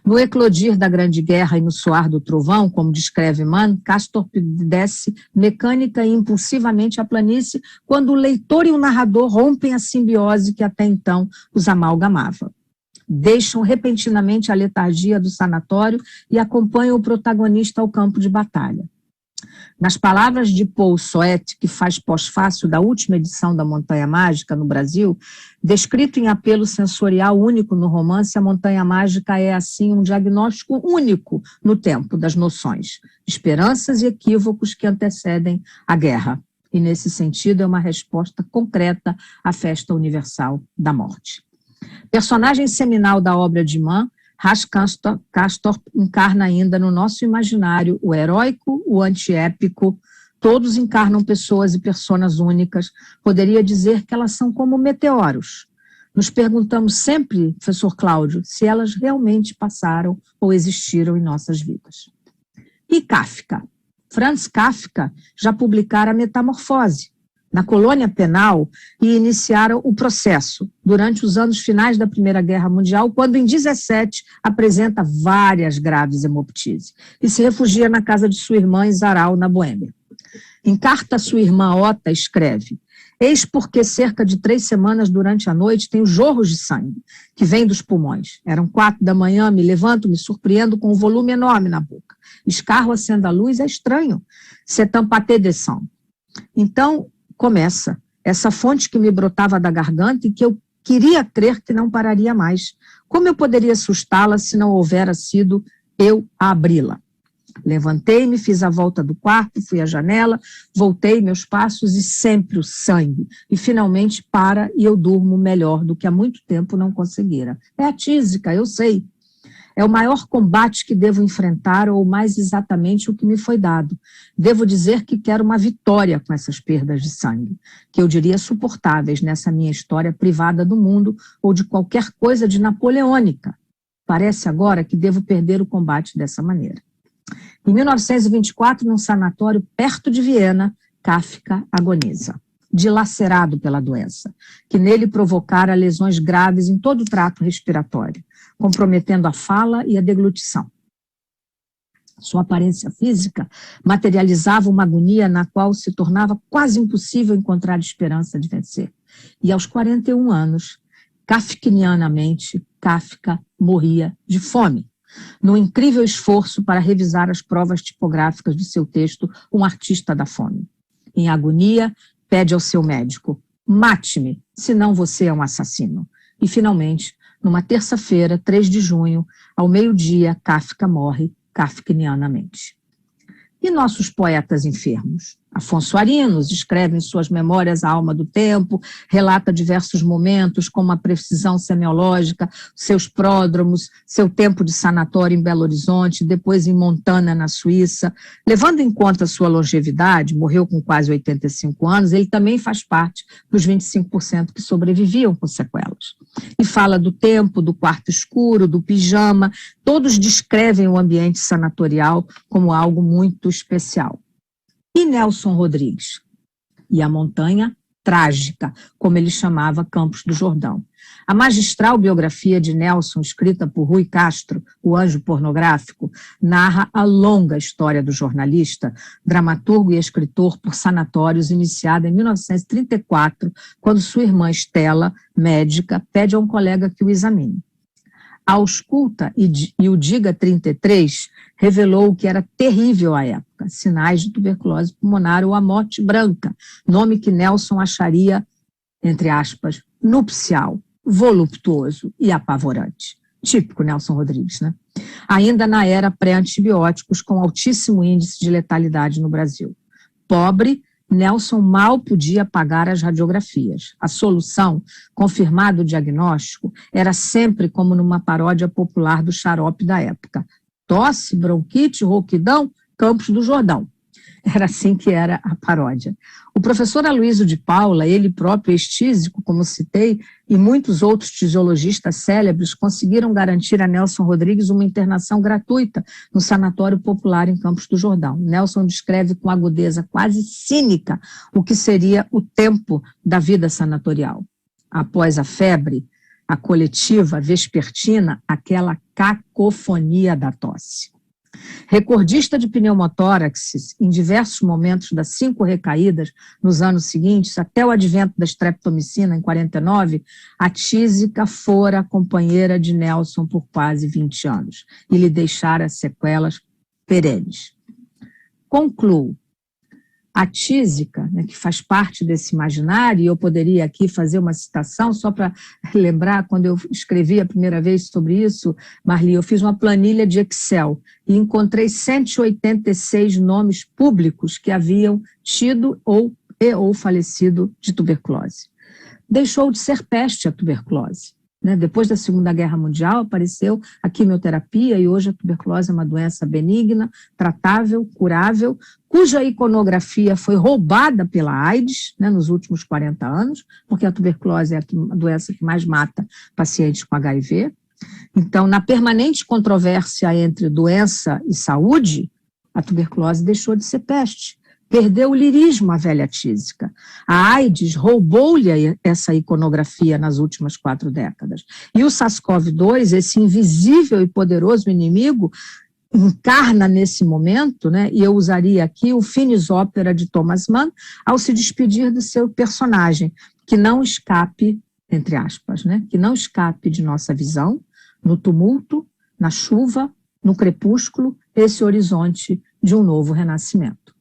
No eclodir da Grande Guerra e no soar do trovão, como descreve Mann, Castorp desce mecânica e impulsivamente a planície quando o leitor e o narrador rompem a simbiose que até então os amalgamava. Deixam repentinamente a letargia do sanatório e acompanham o protagonista ao campo de batalha. Nas palavras de Paul Soet, que faz pós-fácil da última edição da Montanha Mágica no Brasil, descrito em apelo sensorial único no romance, a Montanha Mágica é, assim, um diagnóstico único no tempo das noções, esperanças e equívocos que antecedem a guerra. E, nesse sentido, é uma resposta concreta à festa universal da morte. Personagem seminal da obra de Mann, Hans Castorp encarna ainda no nosso imaginário o heróico, o antiépico, todos encarnam pessoas e personas únicas, poderia dizer que elas são como meteoros. Nos perguntamos sempre, professor Cláudio, se elas realmente passaram ou existiram em nossas vidas. E Kafka? Franz Kafka já publicara a Metamorfose na colônia penal e iniciaram o processo durante os anos finais da Primeira Guerra Mundial, quando em 17 apresenta várias graves hemoptises e se refugia na casa de sua irmã em Zaral, na Boêmia. Em carta a sua irmã Ota, escreve: eis porque cerca de 3 semanas durante a noite tenho jorros de sangue, que vem dos pulmões. Eram 4 da manhã, me levanto, me surpreendo com um volume enorme na boca. Escarro, acendo a luz, é estranho. C'est un pâté de sang. Então, começa essa fonte que me brotava da garganta e que eu queria crer que não pararia mais. Como eu poderia assustá-la se não houvera sido eu a abri-la? Levantei-me, fiz a volta do quarto, fui à janela, voltei meus passos e sempre o sangue. E finalmente para e eu durmo melhor do que há muito tempo não conseguira. É a tísica, eu sei. É o maior combate que devo enfrentar, ou mais exatamente o que me foi dado. Devo dizer que quero uma vitória com essas perdas de sangue, que eu diria suportáveis nessa minha história privada do mundo ou de qualquer coisa de napoleônica. Parece agora que devo perder o combate dessa maneira. Em 1924, num sanatório perto de Viena, Kafka agoniza, dilacerado pela doença, que nele provocara lesões graves em todo o trato respiratório, comprometendo a fala e a deglutição. Sua aparência física materializava uma agonia na qual se tornava quase impossível encontrar esperança de vencer. E aos 41 anos, kafkinianamente, Kafka morria de fome. No incrível esforço para revisar as provas tipográficas de seu texto, Um Artista da Fome. Em agonia, pede ao seu médico: mate-me, senão você é um assassino. E, finalmente, numa terça-feira, 3 de junho, ao meio-dia, Kafka morre kafkinianamente. E nossos poetas enfermos? Afonso Arinos escreve em suas memórias A Alma do Tempo, relata diversos momentos, como a precisão semiológica, seus pródromos, seu tempo de sanatório em Belo Horizonte, depois em Montana, na Suíça. Levando em conta sua longevidade, morreu com quase 85 anos, ele também faz parte dos 25% que sobreviviam com sequelas. E fala do tempo, do quarto escuro, do pijama, todos descrevem o ambiente sanatorial como algo muito especial. E Nelson Rodrigues? E a montanha trágica, como ele chamava Campos do Jordão. A magistral biografia de Nelson, escrita por Rui Castro, O Anjo Pornográfico, narra a longa história do jornalista, dramaturgo e escritor por sanatórios, iniciada em 1934, quando sua irmã Estela, médica, pede a um colega que o examine. A ausculta e o Diga 33 revelou o que era terrível à época, sinais de tuberculose pulmonar ou a morte branca, nome que Nelson acharia, entre aspas, nupcial, voluptuoso e apavorante. Típico Nelson Rodrigues, né? Ainda na era pré-antibióticos, com altíssimo índice de letalidade no Brasil. Pobre, Nelson mal podia pagar as radiografias. A solução, confirmado o diagnóstico, era sempre como numa paródia popular do xarope da época. Tosse, bronquite, rouquidão, Campos do Jordão. Era assim que era a paródia. O professor Aloysio de Paula, ele próprio estísico, como citei, e muitos outros tisiologistas célebres conseguiram garantir a Nelson Rodrigues uma internação gratuita no Sanatório Popular em Campos do Jordão. Nelson descreve com agudeza quase cínica o que seria o tempo da vida sanatorial. Após a febre, a coletiva vespertina, aquela cacofonia da tosse. Recordista de pneumotórax em diversos momentos das 5 recaídas nos anos seguintes, até o advento da streptomicina em 49, a tísica fora companheira de Nelson por quase 20 anos e lhe deixara sequelas perenes. Concluo. A tísica, né, que faz parte desse imaginário, e eu poderia aqui fazer uma citação só para lembrar, quando eu escrevi a primeira vez sobre isso, Marli, eu fiz uma planilha de Excel e encontrei 186 nomes públicos que haviam tido ou falecido de tuberculose. Deixou de ser peste a tuberculose. né? Depois da Segunda Guerra Mundial apareceu a quimioterapia e hoje a tuberculose é uma doença benigna, tratável, curável, cuja iconografia foi roubada pela AIDS, né, nos últimos 40 anos, porque a tuberculose é a doença que mais mata pacientes com HIV. Então, na permanente controvérsia entre doença e saúde, a tuberculose deixou de ser peste. Perdeu o lirismo a velha tísica. A AIDS roubou-lhe essa iconografia nas últimas 4 décadas. E o SARS-CoV-2, esse invisível e poderoso inimigo, encarna nesse momento, né, e eu usaria aqui o finis opera de Thomas Mann, ao se despedir do seu personagem, que não escape, entre aspas, né, que não escape de nossa visão, no tumulto, na chuva, no crepúsculo, esse horizonte de um novo renascimento.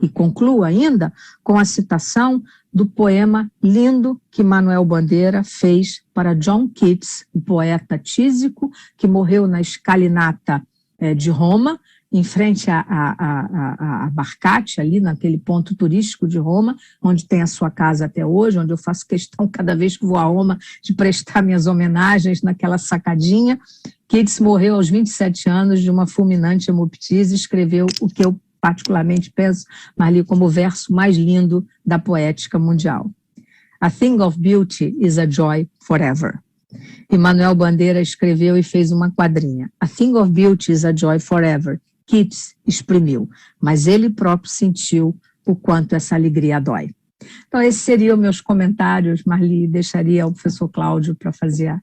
E concluo ainda com a citação do poema lindo que Manuel Bandeira fez para John Keats, o poeta tísico que morreu na escalinata de Roma, em frente a Barcate, ali naquele ponto turístico de Roma, onde tem a sua casa até hoje, onde eu faço questão, cada vez que vou a Roma, de prestar minhas homenagens naquela sacadinha. Keats morreu aos 27 anos de uma fulminante hemoptise e escreveu o que eu particularmente penso, Marli, como o verso mais lindo da poética mundial. A thing of beauty is a joy forever. E Manuel Bandeira escreveu e fez uma quadrinha. A thing of beauty is a joy forever. Keats exprimiu, mas ele próprio sentiu o quanto essa alegria dói. Então, esses seriam meus comentários, Marli, deixaria ao professor Cláudio para fazer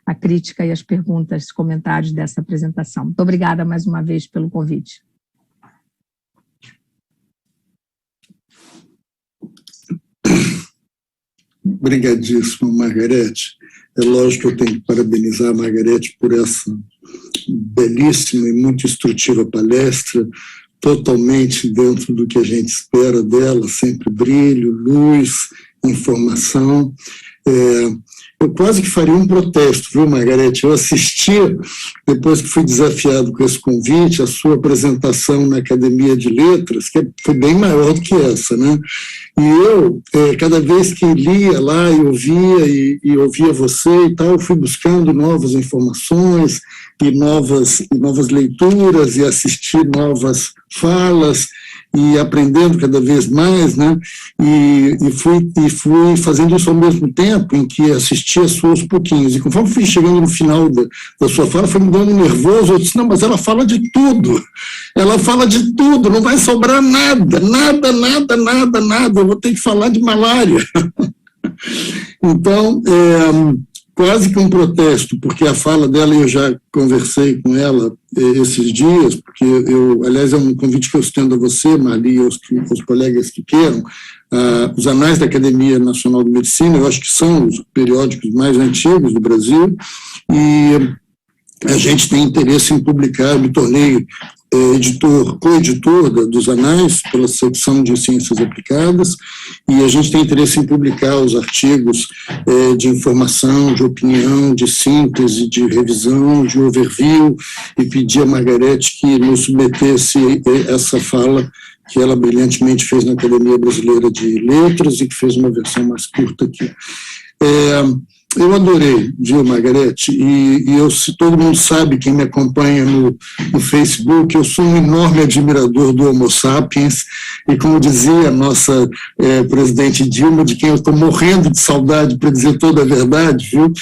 a crítica e as perguntas, comentários dessa apresentação. Muito obrigada mais uma vez pelo convite. Obrigadíssimo, Margarete. É lógico que eu tenho que parabenizar a Margarete por essa belíssima e muito instrutiva palestra, totalmente dentro do que a gente espera dela, sempre brilho, luz, informação. Eu quase que faria um protesto, viu, Margarete? Eu assisti, depois que fui desafiado com esse convite, a sua apresentação na Academia de Letras, que foi bem maior do que essa, né? E eu, cada vez que lia lá e ouvia você e tal, eu fui buscando novas informações e novas leituras e assistir novas falas e aprendendo cada vez mais, né? E fui fazendo isso ao mesmo tempo em que assistia aos pouquinhos. E conforme fui chegando no final da sua fala, foi me dando nervoso. Eu disse, não, mas ela fala de tudo. Ela fala de tudo, não vai sobrar nada. Eu vou ter que falar de malária. Então, quase que um protesto, porque a fala dela, eu já conversei com ela esses dias, porque aliás, é um convite que eu estendo a você, Marli, e aos colegas que queiram, os Anais da Academia Nacional de Medicina, eu acho que são os periódicos mais antigos do Brasil, e a gente tem interesse em publicar, eu me tornei co-editor dos Anais, pela secção de Ciências Aplicadas, e a gente tem interesse em publicar os artigos de informação, de opinião, de síntese, de revisão, de overview, e pedir a Margarete que nos submetesse essa fala que ela brilhantemente fez na Academia Brasileira de Letras e que fez uma versão mais curta aqui. Eu adorei, viu, Margarete? E todo mundo sabe, quem me acompanha no Facebook, eu sou um enorme admirador do Homo sapiens, e como dizia a nossa presidente Dilma, de quem eu estou morrendo de saudade, para dizer toda a verdade, viu?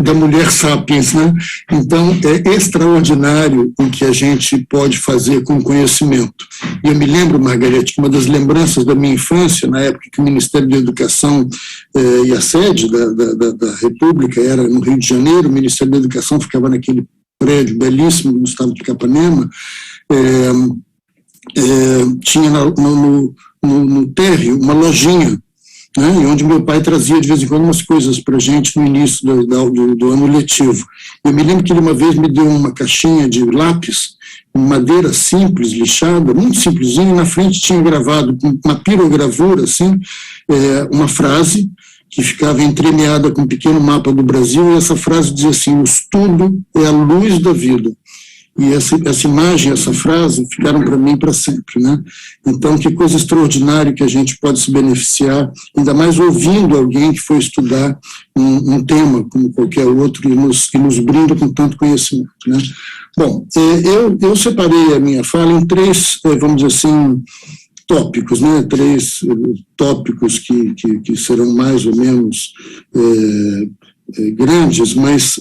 Da mulher sapiens, né? Então, é extraordinário o que a gente pode fazer com conhecimento. E eu me lembro, Margarete, que uma das lembranças da minha infância, na época que o Ministério da Educação e a sede da República era no Rio de Janeiro, o Ministério da Educação ficava naquele prédio belíssimo do Gustavo de Capanema, tinha no térreo uma lojinha, né, onde meu pai trazia de vez em quando umas coisas para a gente no início do ano letivo. Eu me lembro que ele uma vez me deu uma caixinha de lápis, madeira simples, lixada, muito simplesinha, e na frente tinha gravado com uma pirogravura, assim, uma frase que ficava entremeada com um pequeno mapa do Brasil, e essa frase dizia assim: o estudo é a luz da vida. E essa imagem, essa frase, ficaram para mim para sempre, né? Então, que coisa extraordinária que a gente pode se beneficiar, ainda mais ouvindo alguém que foi estudar um tema como qualquer outro e nos brinda com tanto conhecimento, né? Bom, eu separei a minha fala em 3, vamos dizer assim, tópicos, né? 3 tópicos que serão mais ou menos grandes, mas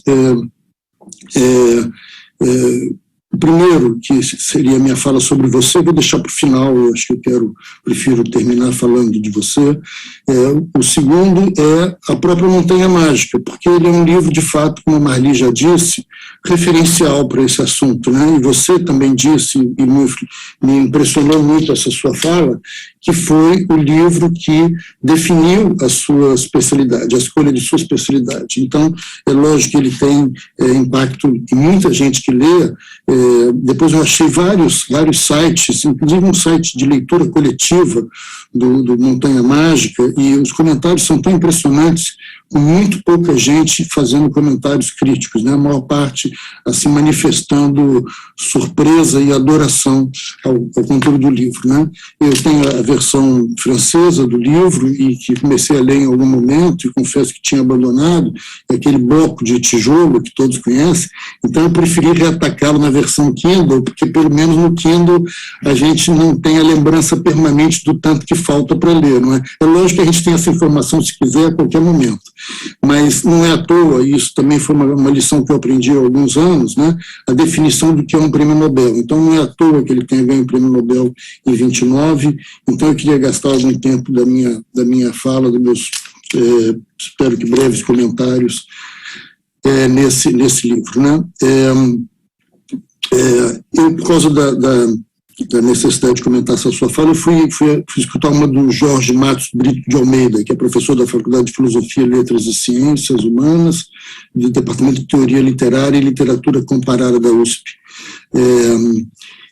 o primeiro, que seria a minha fala sobre você, vou deixar para o final, eu acho que prefiro terminar falando de você. O segundo é a própria Montanha Mágica, porque ele é um livro, de fato, como a Marli já disse, referencial para esse assunto, né? E você também disse, e me impressionou muito essa sua fala, que foi o livro que definiu a sua especialidade, a escolha de sua especialidade. Então, é lógico que ele tem impacto em muita gente que lê. Depois eu achei vários sites, inclusive um site de leitura coletiva do Montanha Mágica, e os comentários são tão impressionantes, com muito pouca gente fazendo comentários críticos, né? A maior parte assim manifestando surpresa e adoração ao conteúdo do livro, né? Eu tenho a versão francesa do livro e que comecei a ler em algum momento e confesso que tinha abandonado, aquele bloco de tijolo que todos conhecem, então eu preferi reatacá-lo na versão Kindle, porque pelo menos no Kindle a gente não tem a lembrança permanente do tanto que falta para ler, não é? É lógico que a gente tem essa informação se quiser a qualquer momento, mas não é à toa, isso também foi uma lição que eu aprendi há alguns anos, né? A definição do que é um prêmio Nobel. Então não é à toa que ele tenha ganho o prêmio Nobel em 29, então eu queria gastar algum tempo da minha fala, dos meus, espero que breves comentários nesse livro, né? Eu, por causa da necessidade de comentar essa sua fala, eu fui escutar uma do Jorge Matos Brito de Almeida, que é professor da Faculdade de Filosofia, Letras e Ciências Humanas, do Departamento de Teoria Literária e Literatura Comparada da USP.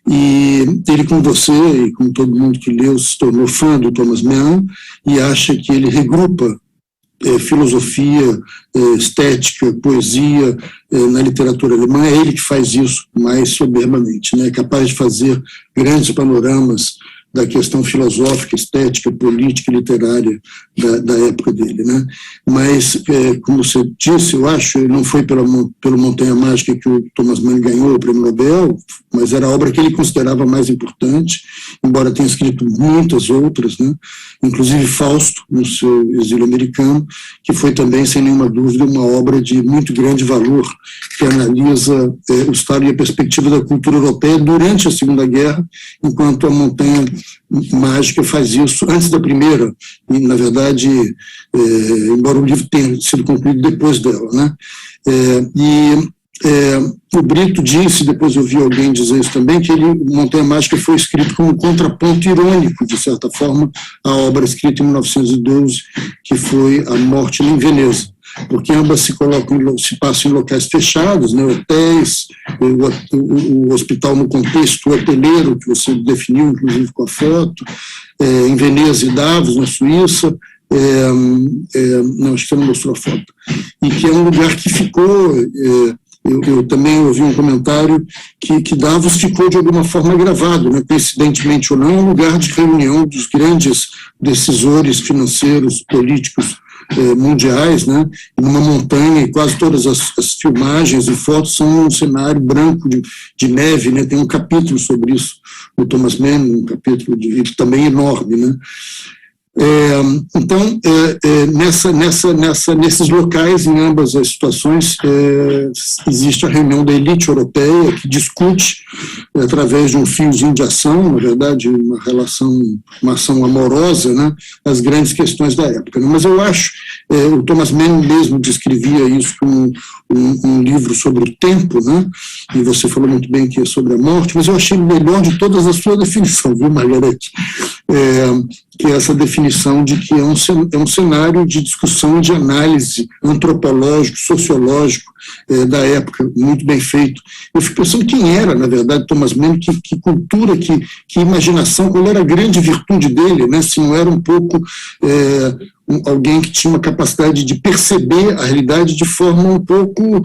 E ele, como você e como todo mundo que leu, se tornou fã do Thomas Mann e acha que ele regrupa filosofia, estética, poesia na literatura alemã. É ele que faz isso mais soberbamente, né? É capaz de fazer grandes panoramas da questão filosófica, estética, política e literária da época dele, né? Mas, como você disse, eu acho, não foi pelo Montanha Mágica que o Thomas Mann ganhou o prêmio Nobel, mas era a obra que ele considerava mais importante, embora tenha escrito muitas outras, né? Inclusive Fausto, no seu exílio americano, que foi também, sem nenhuma dúvida, uma obra de muito grande valor, que analisa o estado e a perspectiva da cultura europeia durante a Segunda Guerra, enquanto a Montanha Mágica faz isso antes da primeira, e, na verdade, embora o livro tenha sido concluído depois dela, né? O Brito disse, depois eu vi alguém dizer isso também, que Montanha Mágica foi escrito como um contraponto irônico, de certa forma, à obra escrita em 1912, que foi A Morte em Veneza, porque ambas se passam em locais fechados, né, hotéis, o hospital no contexto hoteleiro, que você definiu, inclusive com a foto, em Veneza e Davos, na Suíça. Não, acho que você não mostrou a foto, e que é um lugar que ficou... Eu também ouvi um comentário que Davos ficou de alguma forma gravado, né, coincidentemente ou não, um lugar de reunião dos grandes decisores financeiros, políticos mundiais, né, numa montanha, e quase todas as filmagens e fotos são num cenário branco de neve, né, tem um capítulo sobre isso, o Thomas Mann, um capítulo também enorme, né. Então, nesses locais, em ambas as situações, existe a reunião da elite europeia que discute, através de um fiozinho de ação, na verdade, uma ação amorosa, né, as grandes questões da época. Né? Mas eu acho, o Thomas Mann mesmo descrevia isso como um livro sobre o tempo, né, e você falou muito bem que é sobre a morte, mas eu achei melhor de todas a sua definição, viu, Margarete? Que é essa definição de que é um cenário de discussão e de análise antropológico, sociológico da época, muito bem feito. Eu fico pensando quem era, na verdade, Thomas Mann, que cultura, que imaginação, qual era a grande virtude dele, né? Se não era um pouco alguém que tinha uma capacidade de perceber a realidade de forma um pouco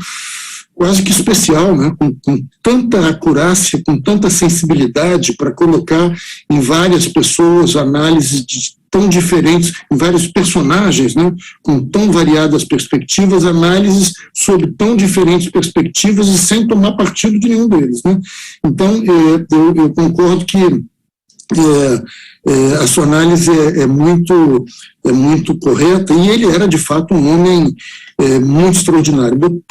quase que especial, né? Com tanta acurácia, com tanta sensibilidade para colocar em várias pessoas análises tão diferentes, em vários personagens, né? Com tão variadas perspectivas, análises sobre tão diferentes perspectivas e sem tomar partido de nenhum deles, né? Então, eu concordo que a sua análise é muito correta, e ele era, de fato, um homem muito extraordinário.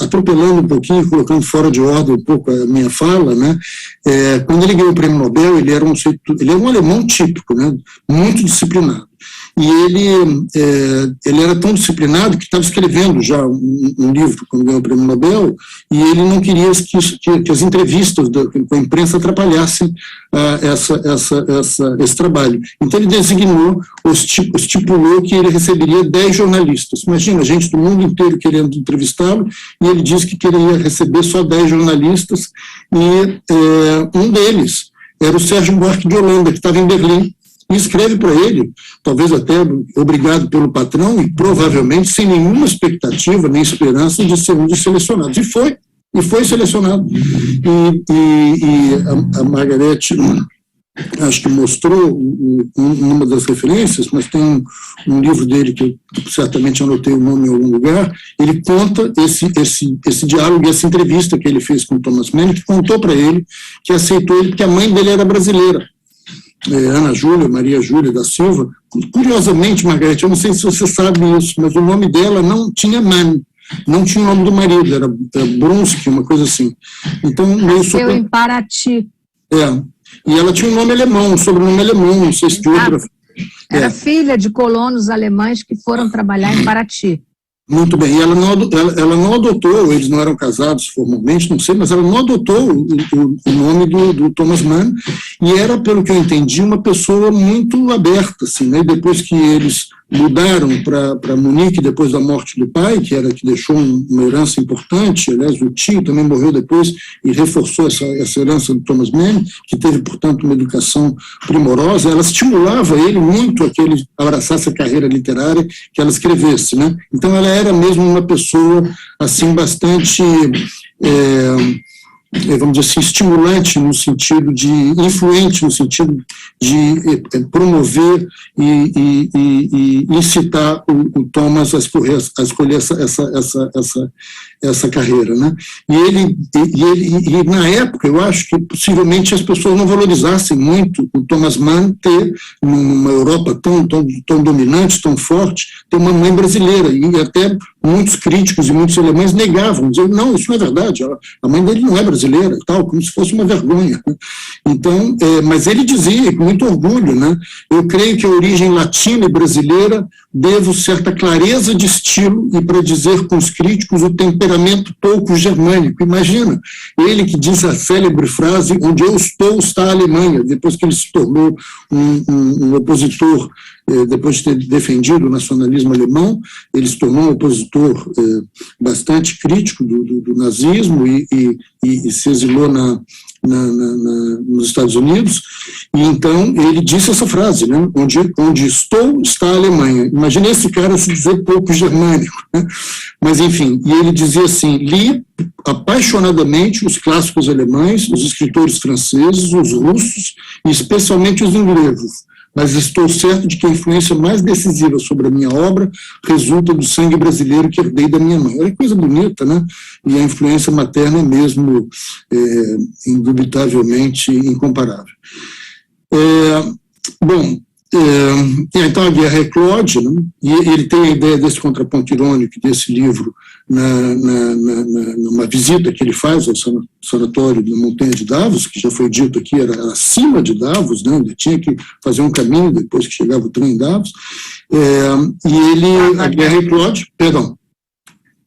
Atropelando um pouquinho, colocando fora de ordem um pouco a minha fala, né? Quando ele ganhou o prêmio Nobel, ele era um alemão típico, né? Muito disciplinado. E ele era tão disciplinado que estava escrevendo já um livro quando ganhou o prêmio Nobel, e ele não queria que as entrevistas com a imprensa atrapalhassem esse trabalho. Então ele designou, estipulou que ele receberia 10 jornalistas. Imagina, gente do mundo inteiro querendo entrevistá-lo, e ele disse que queria receber só 10 jornalistas, e um deles era o Sérgio Buarque de Holanda, que estava em Berlim, e escreve para ele, talvez até obrigado pelo patrão, e provavelmente sem nenhuma expectativa nem esperança de ser um dos selecionados. E foi selecionado. E a Margarete, acho que mostrou numa das referências, mas tem um livro dele que eu certamente anotei o nome em algum lugar. Ele conta esse diálogo, essa entrevista que ele fez com o Thomas Mann, que contou para ele que aceitou ele porque a mãe dele era brasileira. Ana Júlia, Maria Júlia da Silva. Curiosamente, Margarete, eu não sei se você sabe isso, mas o nome dela não tinha Mann, não tinha o nome do marido, era Brunski, uma coisa assim. Então, meio super... em Paraty. E ela tinha um nome alemão, um sobrenome alemão, não sei se de outra... Era filha de colonos alemães que foram trabalhar em Paraty. Muito bem, e ela não adotou, eles não eram casados formalmente, não sei, mas ela não adotou o nome do Thomas Mann, e era, pelo que eu entendi, uma pessoa muito aberta, assim, né? Depois que eles mudaram para Munique, depois da morte do pai, que deixou uma herança importante, aliás, o tio também morreu depois e reforçou essa herança do Thomas Mann, que teve, portanto, uma educação primorosa. Ela estimulava ele muito a que ele abraçasse a carreira literária, que ela escrevesse, né? Então, ela era mesmo uma pessoa, assim, bastante... vamos dizer assim, estimulante no sentido de, influente no sentido de promover e incitar o Thomas a escolher essa carreira, né? E na época, eu acho que possivelmente as pessoas não valorizassem muito o Thomas Mann ter, numa Europa tão dominante, tão forte, ter uma mãe brasileira, e até muitos críticos e muitos alemães negavam, diziam, não, isso não é verdade, a mãe dele não é brasileira, tal, como se fosse uma vergonha. Então, mas ele dizia, com muito orgulho, né, eu creio que a origem latina e brasileira devo certa clareza de estilo e, para dizer com os críticos, o temperamento pouco germânico. Imagina, ele que diz a célebre frase, onde eu estou está a Alemanha, depois que ele se tornou um opositor, depois de ter defendido o nacionalismo alemão, ele se tornou um opositor bastante crítico do nazismo e se exilou nos Estados Unidos, e então ele disse essa frase, né, onde estou está a Alemanha. Imagina esse cara se dizer pouco germânico, né? Mas enfim, e ele dizia assim, li apaixonadamente os clássicos alemães, os escritores franceses, os russos e especialmente os ingleses, mas estou certo de que a influência mais decisiva sobre a minha obra resulta do sangue brasileiro que herdei da minha mãe. Olha que coisa bonita, né? E a influência materna é mesmo, indubitavelmente, incomparável. Então a guerra eclode, né? E ele tem a ideia desse contraponto irônico desse livro numa visita que ele faz ao sanatório da Montanha de Davos, que já foi dito aqui, era acima de Davos, né? Ele tinha que fazer um caminho depois que chegava o trem em Davos, a guerra eclode,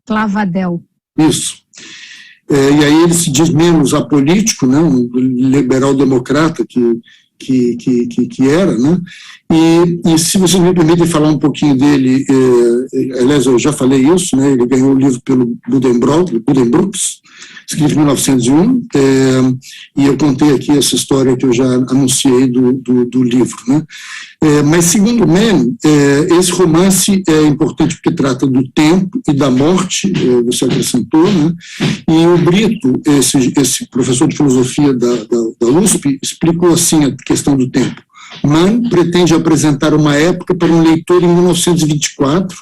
Clavadel. Isso. E aí ele se diz menos apolítico, né? Um liberal-democrata que que era, né? E se vocês me permitem falar um pouquinho dele, aliás, eu já falei isso, né? Ele ganhou o livro pelo Buddenbrooks, escrito em 1901, e eu contei aqui essa história que eu já anunciei do livro, né? Mas, segundo Mann, esse romance é importante porque trata do tempo e da morte, você acrescentou, né? E o Brito, esse professor de filosofia da USP, explicou assim a questão do tempo. Mann pretende apresentar uma época para um leitor em 1924,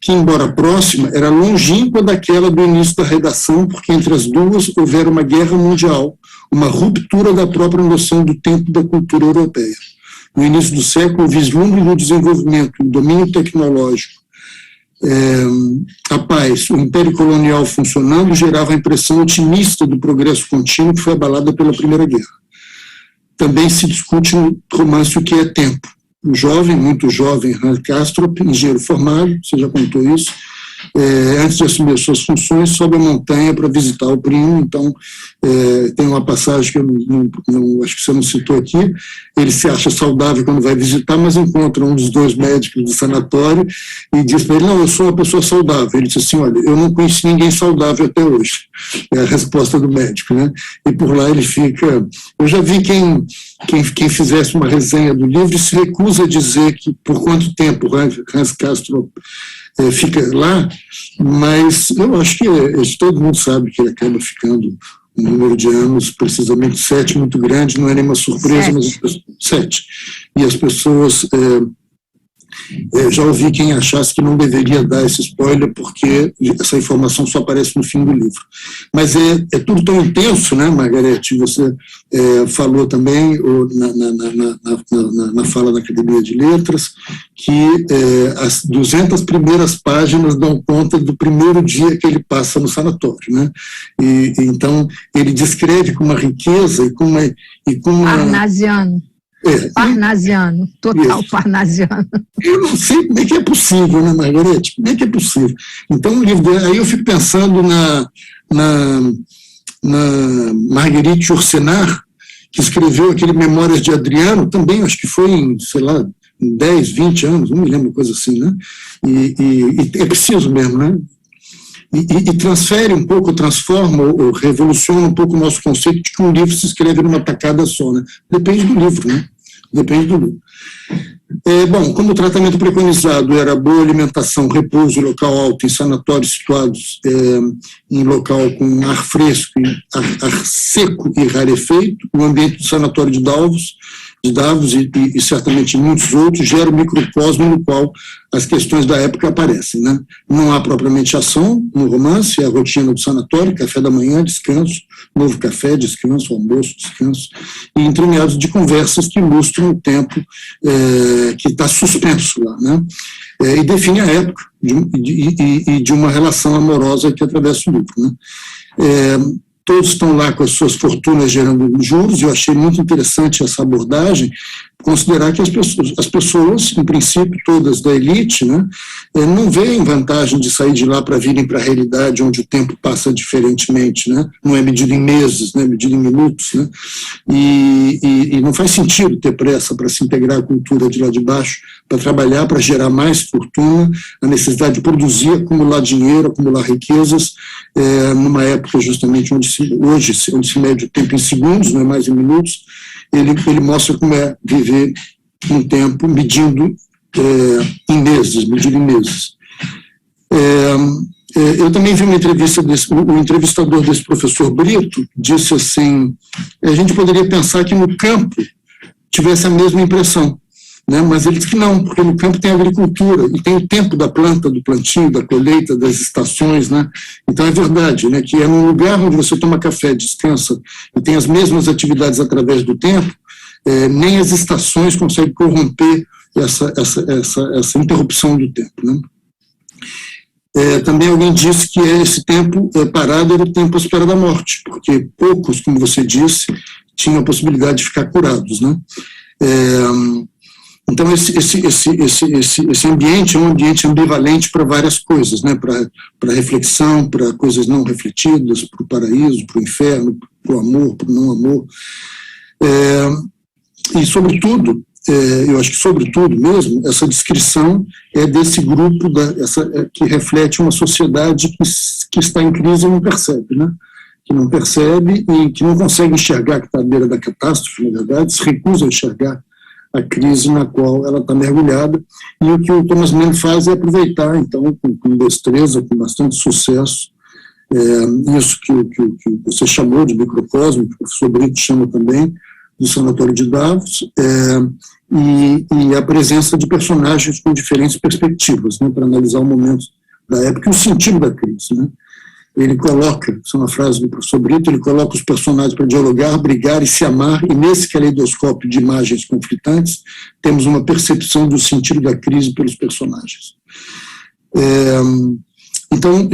que, embora próxima, era longínqua daquela do início da redação, porque entre as duas houvera uma guerra mundial, uma ruptura da própria noção do tempo da cultura europeia. No início do século, o vislumbre do desenvolvimento, o domínio tecnológico, a paz, o império colonial funcionando, gerava a impressão otimista do progresso contínuo que foi abalada pela Primeira Guerra. Também se discute no romance o que é tempo. O jovem, muito jovem, Hans Castorp, engenheiro formado, você já contou isso, antes de assumir as suas funções, sobe a montanha para visitar o primo. Então, tem uma passagem que eu não acho que você não citou aqui, ele se acha saudável quando vai visitar, mas encontra um dos dois médicos do sanatório e diz para ele, não, eu sou uma pessoa saudável. Ele diz assim, olha, eu não conheci ninguém saudável até hoje. É a resposta do médico, né? E por lá ele fica... Eu já vi quem fizesse uma resenha do livro se recusa a dizer que por quanto tempo Hans Castorp fica lá, mas eu acho que todo mundo sabe que ele acaba ficando um número de anos, precisamente 7, muito grande, não é nenhuma surpresa, 7. Mas 7. E as pessoas... já ouvi quem achasse que não deveria dar esse spoiler, porque essa informação só aparece no fim do livro. Mas é tudo tão intenso, né, Margarete? Você falou também na fala da Academia de Letras que as 200 primeiras páginas dão conta do primeiro dia que ele passa no sanatório, né? E então ele descreve com uma riqueza e com uma Parnasiano. Parnasiano, total isso. Parnasiano. Eu não sei como é que é possível, né, Margarete? Como é que é possível? Então, o livro, aí eu fico pensando na Marguerite Yourcenar, que escreveu aquele Memórias de Adriano, também acho que foi em, sei lá, 10, 20 anos, não me lembro, coisa assim, né? E é preciso mesmo, né? E transfere um pouco, transforma ou revoluciona um pouco o nosso conceito de que um livro se escreve numa tacada só, né? Depende do livro, né? Depende do livro. Bom, como o tratamento preconizado era boa alimentação, repouso, local alto, em sanatórios situados em local com ar fresco, ar seco e rarefeito, o ambiente do sanatório de Davos e certamente muitos outros, gera um microcosmo no qual as questões da época aparecem, né? Não há propriamente ação no romance, é a rotina do sanatório, café da manhã, descanso, novo café, descanso, almoço, descanso, e entremeados de conversas que ilustram o tempo que está suspenso lá, né? E define a época de uma relação amorosa que atravessa o livro, né? Todos estão lá com as suas fortunas gerando juros, e eu achei muito interessante essa abordagem, considerar que as pessoas, em princípio, todas da elite, né, não veem vantagem de sair de lá para virem para a realidade onde o tempo passa diferentemente, né, não é medido em meses, né, é medido em minutos, né, e não faz sentido ter pressa para se integrar à cultura de lá de baixo, para trabalhar, para gerar mais fortuna, a necessidade de produzir, acumular dinheiro, acumular riquezas, numa época justamente onde se mede o tempo em segundos, não é mais em minutos. Ele mostra como é viver um tempo medindo em meses. Eu também vi uma entrevista o entrevistador desse professor Brito disse assim, a gente poderia pensar que no campo tivesse a mesma impressão, né? Mas ele diz que não, porque no campo tem agricultura e tem o tempo da planta, do plantio, da colheita, das estações, né? Então é verdade, né, que é num lugar onde você toma café, descansa e tem as mesmas atividades através do tempo, nem as estações conseguem corromper essa interrupção do tempo, né? Também alguém disse que esse tempo parado era o tempo à espera da morte, porque poucos, como você disse, tinham a possibilidade de ficar curados, né? Então, esse ambiente é um ambiente ambivalente para várias coisas, né? Para reflexão, para coisas não refletidas, para o paraíso, para o inferno, para o amor, para o não amor. E, sobretudo, eu acho que, sobretudo mesmo, essa descrição é desse grupo que reflete uma sociedade que está em crise e não percebe, né? Que não percebe e que não consegue enxergar que está à beira da catástrofe, na verdade, se recusa a enxergar a crise na qual ela está mergulhada. E o que o Thomas Mann faz é aproveitar, então, com destreza, com bastante sucesso, isso que você chamou de microcosmo, que o professor Brito chama também, do Sanatório de Davos, e a presença de personagens com diferentes perspectivas, né, para analisar o momento da época e o sentido da crise, né. Ele coloca, isso é uma frase do professor Brito, ele coloca os personagens para dialogar, brigar e se amar, e nesse caleidoscópio de imagens conflitantes, temos uma percepção do sentido da crise pelos personagens. Então,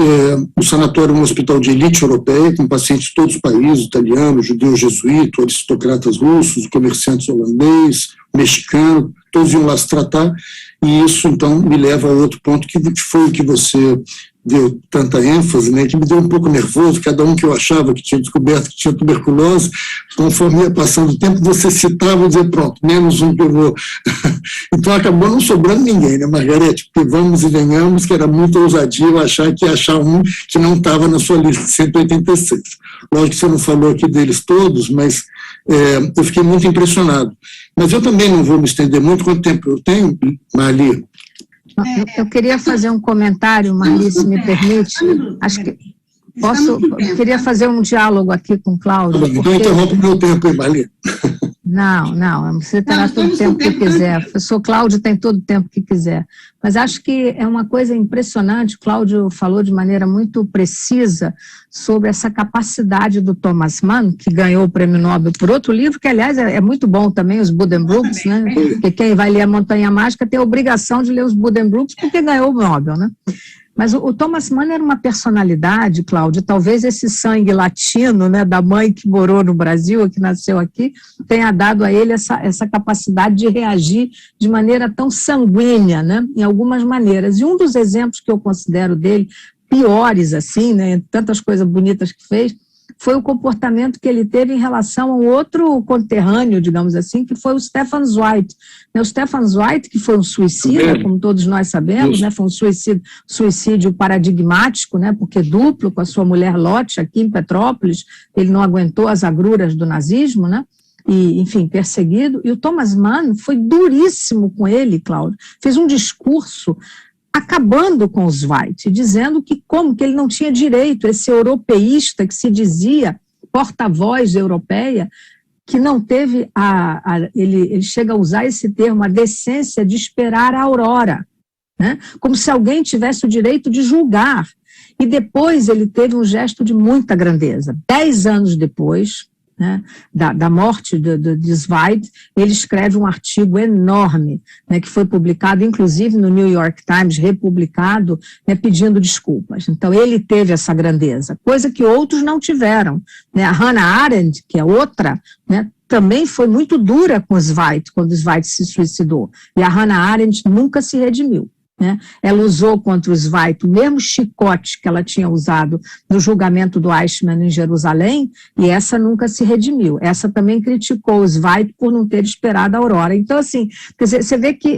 o sanatório é um hospital de elite europeia, com pacientes de todos os países, italianos, judeus jesuítas, aristocratas russos, comerciantes holandês, mexicano, todos iam lá se tratar, e isso, então, me leva a outro ponto, que foi o que você deu tanta ênfase, né, que me deu um pouco nervoso. Cada um que eu achava que tinha descoberto que tinha tuberculose, conforme ia passando o tempo, você citava e dizia, pronto, menos um que eu vou. Então acabou não sobrando ninguém, né, Margarete? Porque vamos e venhamos, que era muita ousadia eu achar que ia achar um que não estava na sua lista de 186. Lógico que você não falou aqui deles todos, mas eu fiquei muito impressionado. Mas eu também não vou me estender muito. Quanto tempo eu tenho, Marli? Eu queria fazer um comentário, Marli, se me permite. Acho que queria fazer um diálogo aqui com o Cláudio. Porque... Então interrompe o meu tempo aí, Marli. Não, você terá todo o tempo que quiser. O professor Cláudio tem todo o tempo que quiser. Mas acho que é uma coisa impressionante, o Cláudio falou de maneira muito precisa sobre essa capacidade do Thomas Mann, que ganhou o prêmio Nobel por outro livro, que, aliás, é muito bom também, os Buddenbrooks, né? Porque quem vai ler A Montanha Mágica tem a obrigação de ler os Buddenbrooks, porque ganhou o Nobel, né? Mas o Thomas Mann era uma personalidade, Cláudio, talvez esse sangue latino, né, da mãe que morou no Brasil, que nasceu aqui, tenha dado a ele essa capacidade de reagir de maneira tão sanguínea, né, em algumas maneiras. E um dos exemplos que eu considero dele, piores assim, né, tantas coisas bonitas que fez, foi o comportamento que ele teve em relação a um outro conterrâneo, digamos assim, que foi o Stefan Zweig. O Stefan Zweig, que foi um suicida, como todos nós sabemos, né, foi um suicídio paradigmático, né, porque duplo, com a sua mulher Lotte, aqui em Petrópolis, ele não aguentou as agruras do nazismo, né, e, enfim, perseguido. E o Thomas Mann foi duríssimo com ele, Cláudio, fez um discurso acabando com os Zweig, dizendo que ele não tinha direito, esse europeísta que se dizia porta-voz europeia, que não teve ele chega a usar esse termo, a decência de esperar a aurora, né? Como se alguém tivesse o direito de julgar. E depois ele teve um gesto de muita grandeza. 10 anos depois, né, da morte de Zweig, ele escreve um artigo enorme, né, que foi publicado, inclusive, no New York Times, republicado, né, pedindo desculpas. Então, ele teve essa grandeza, coisa que outros não tiveram, né? A Hannah Arendt, que é outra, né, também foi muito dura com Zweig, quando Zweig se suicidou. E a Hannah Arendt nunca se redimiu, né? Ela usou contra o Zweig o mesmo chicote que ela tinha usado no julgamento do Eichmann em Jerusalém, e essa nunca se redimiu. Essa também criticou o Zweig por não ter esperado a aurora. Então, assim, quer dizer, você vê que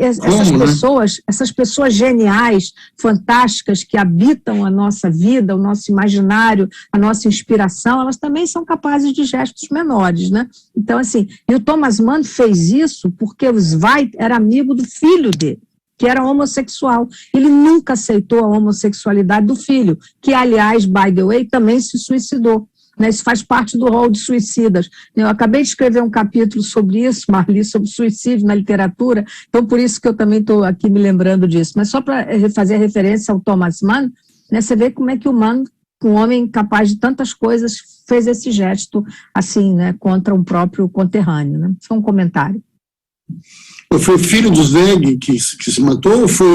essas pessoas geniais, fantásticas, que habitam a nossa vida, o nosso imaginário, a nossa inspiração, elas também são capazes de gestos menores, né? Então, assim, e o Thomas Mann fez isso porque o Zweig era amigo do filho dele, que era homossexual. Ele nunca aceitou a homossexualidade do filho, que, aliás, by the way, também se suicidou. Né? Isso faz parte do rol de suicidas. Eu acabei de escrever um capítulo sobre isso, Marli, sobre suicídio na literatura, então por isso que eu também estou aqui me lembrando disso. Mas só para fazer referência ao Thomas Mann, né, você vê como é que o Mann, um homem capaz de tantas coisas, fez esse gesto assim, né, contra um próprio conterrâneo. Né? Só um comentário. Foi o filho do Zweig que se matou ou foi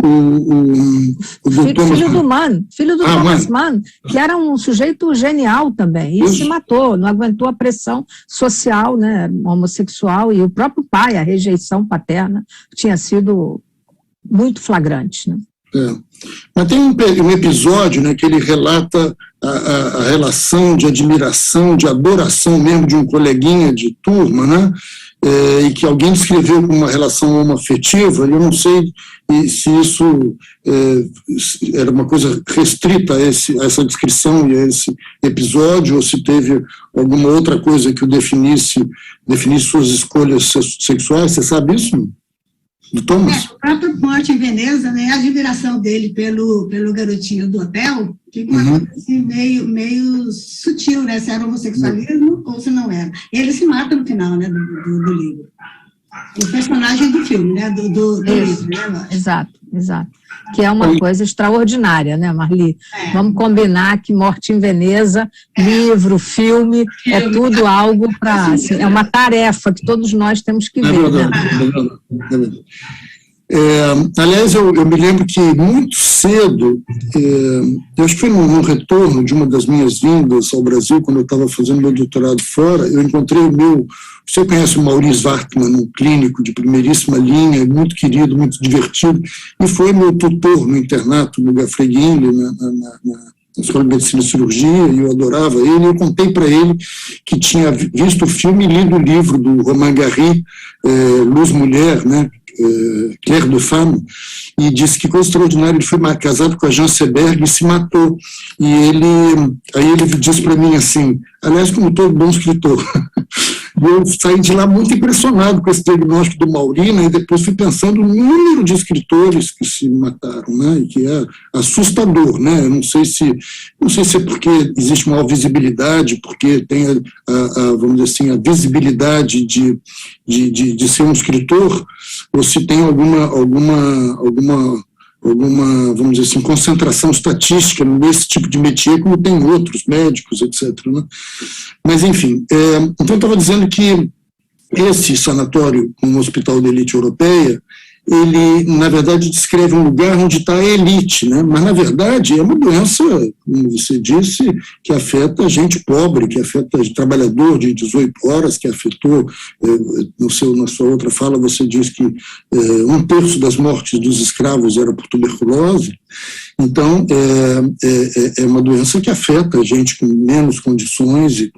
o filho do Mann, filho do Thomas Mann, que era um sujeito genial também, e se matou, não aguentou a pressão social, né, homossexual, e o próprio pai, a rejeição paterna, tinha sido muito flagrante. Né? Mas tem um episódio, né, que ele relata a relação de admiração, de adoração mesmo de um coleguinha de turma, né, e que alguém descreveu como uma relação homoafetiva. Eu não sei se isso era uma coisa restrita a essa descrição e a esse episódio, ou se teve alguma outra coisa que o definisse suas escolhas sexuais. Você sabe isso, do Thomas? O próprio Morte em Veneza, né, a admiração dele pelo garotinho do hotel, fica uma coisa assim, meio sutil, né, se era homossexualismo ou se não era. Ele se mata no final, né, do livro. O personagem do filme, né, do livro. Né, exato. Que é uma coisa extraordinária, né, Marli? Vamos combinar que Morte em Veneza, livro, filme, é tudo algo para... Assim, é uma tarefa que todos nós temos que ver. É verdade. Aliás, eu me lembro que muito cedo, eu acho que foi no retorno de uma das minhas vindas ao Brasil, quando eu estava fazendo meu doutorado fora, eu encontrei você conhece o Maurice Wartman, um clínico de primeiríssima linha, muito querido, muito divertido, e foi meu tutor no internato, no Gafreguinho, na Escola de Medicina e Cirurgia, e eu adorava ele. Eu contei para ele que tinha visto o filme e lido o livro do Romain Gary, Luz Mulher, né, Claire de Femme, e disse que coisa extraordinária, ele foi casado com a Jean Seberg e se matou. E aí ele disse para mim assim, aliás, como todo bom escritor, eu saí de lá muito impressionado com esse diagnóstico do Maurina, e depois fui pensando no número de escritores que se mataram, né, e que é assustador, né? Eu não sei se é porque existe maior visibilidade, porque tem vamos dizer assim, a visibilidade de ser um escritor, ou se tem alguma vamos dizer assim, concentração estatística nesse tipo de métier, como tem outros médicos, etc. Né? Mas, enfim, então eu estava dizendo que esse sanatório, um hospital de elite europeia, ele, na verdade, descreve um lugar onde está a elite, né? Mas, na verdade, é uma doença, como você disse, que afeta gente pobre, que afeta trabalhador de 18 horas, que afetou, na sua outra fala, você diz que 1/3 das mortes dos escravos era por tuberculose. Então, é uma doença que afeta a gente com menos condições e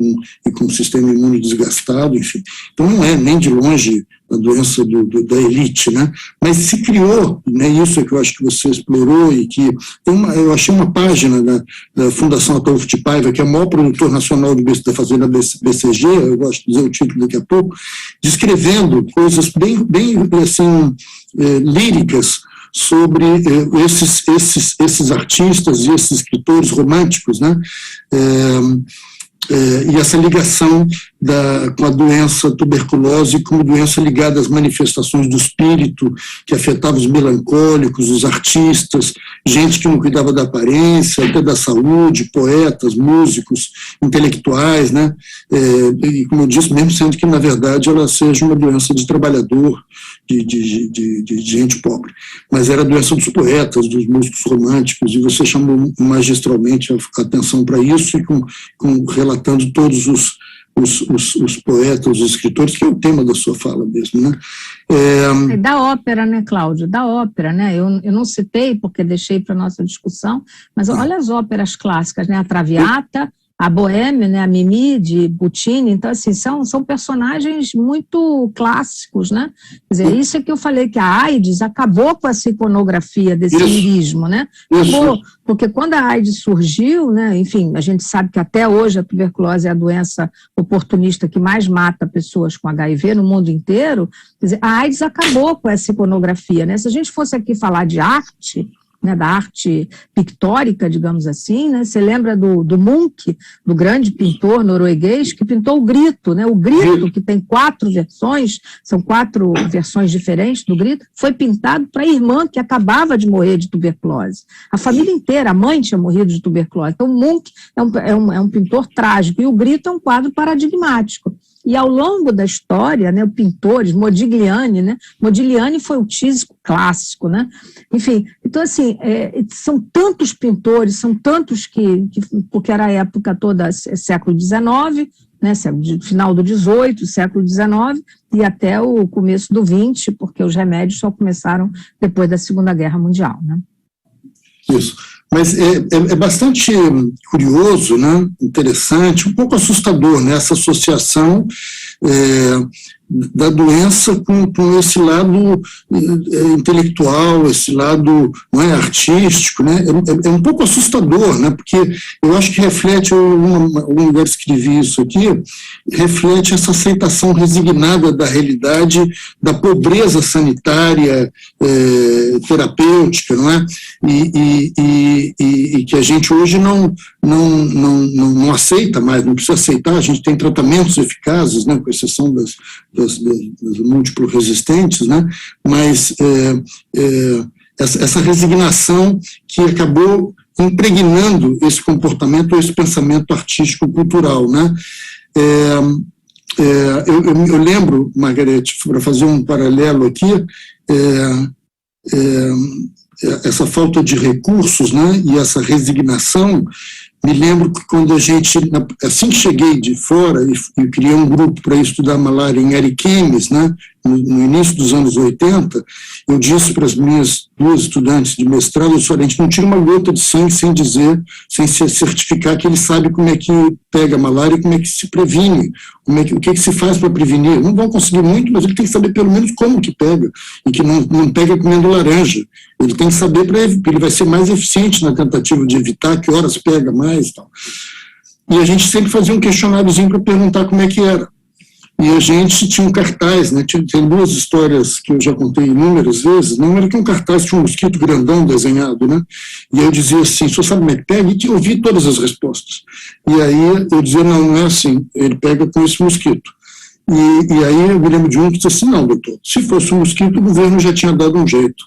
com o sistema imune desgastado, enfim. Então, não é nem de longe a doença da elite, né? Mas se criou, né, isso é que eu acho que você explorou, e que eu achei uma página da Fundação Ataúfo de Paiva, que é o maior produtor nacional da fazenda BCG, eu gosto de dizer o título daqui a pouco, descrevendo coisas bem assim, líricas sobre esses artistas e esses escritores românticos, né? E essa ligação com a doença tuberculose como doença ligada às manifestações do espírito, que afetava os melancólicos, os artistas, gente que não cuidava da aparência, até da saúde, poetas, músicos, intelectuais, né? E como eu disse, mesmo sendo que, na verdade, ela seja uma doença de trabalhador, de gente pobre. Mas era a doença dos poetas, dos músicos românticos, e você chamou magistralmente a atenção para isso, e relatando todos os poetas, os escritores, que é o tema da sua fala mesmo, né? Da ópera, né, Cláudio? Da ópera, né? Eu não citei porque deixei para a nossa discussão, mas olha as óperas clássicas, né? A Traviata, a Bohème, né, a Mimi, de Puccini. Então, assim, são personagens muito clássicos, né? Quer dizer, isso é que eu falei, que a AIDS acabou com essa iconografia desse lirismo, né? Acabou, porque quando a AIDS surgiu, né, enfim, a gente sabe que até hoje a tuberculose é a doença oportunista que mais mata pessoas com HIV no mundo inteiro. Quer dizer, a AIDS acabou com essa iconografia, né? Se a gente fosse aqui falar de arte, né, da arte pictórica, digamos assim, né? Você lembra do Munch, do grande pintor norueguês, que pintou o Grito, né? O Grito, que tem 4 versões, são 4 versões diferentes do Grito, foi pintado para a irmã que acabava de morrer de tuberculose. A família inteira, a mãe tinha morrido de tuberculose. Então, o Munch é um pintor trágico, e o Grito é um quadro paradigmático. E ao longo da história, né, pintores, Modigliani, né, Modigliani foi o tísico clássico, né, enfim, então assim, são tantos pintores, são tantos porque era a época toda, século XIX, né, final do XVIII, século XIX, e até o começo do XX, porque os remédios só começaram depois da Segunda Guerra Mundial, né. Isso. Mas é bastante curioso, né? Interessante, um pouco assustador, né? Essa associação da doença com esse lado intelectual, esse lado, não é, artístico, né? É um pouco assustador, né? Porque eu acho que reflete, um lugar escrevi isso aqui, reflete essa aceitação resignada da realidade, da pobreza sanitária, terapêutica, não é? E que a gente hoje não aceita mais, não precisa aceitar. A gente tem tratamentos eficazes, né, com exceção das múltiplo resistentes, né, mas essa resignação que acabou impregnando esse comportamento, esse pensamento artístico-cultural, né. Eu lembro, Margarete, para fazer um paralelo aqui, essa falta de recursos, né, e essa resignação. Me lembro que quando assim que cheguei de fora e criei um grupo para estudar malária em Ariquemes, né, no início dos anos 80, eu disse para as minhas 2 estudantes de mestrado, a gente não tira uma gota de sangue sem se certificar que ele sabe como é que pega a malária e como é que se previne, o que se faz para prevenir. Não vão conseguir muito, mas ele tem que saber pelo menos como que pega, e que não pega comendo laranja. Ele tem que saber, ele vai ser mais eficiente na tentativa de evitar, que horas pega mais e tal. E a gente sempre fazia um questionáriozinho para perguntar como é que era. E a gente tinha um cartaz, né? Tem 2 histórias que eu já contei inúmeras vezes. Não era que um cartaz tinha um mosquito grandão desenhado, né? E eu dizia assim, o senhor sabe como é que pega? E eu ouvi todas as respostas. E aí eu dizia, não é assim, ele pega com esse mosquito. E aí eu me lembro de um que disse assim, não, doutor, se fosse um mosquito, o governo já tinha dado um jeito.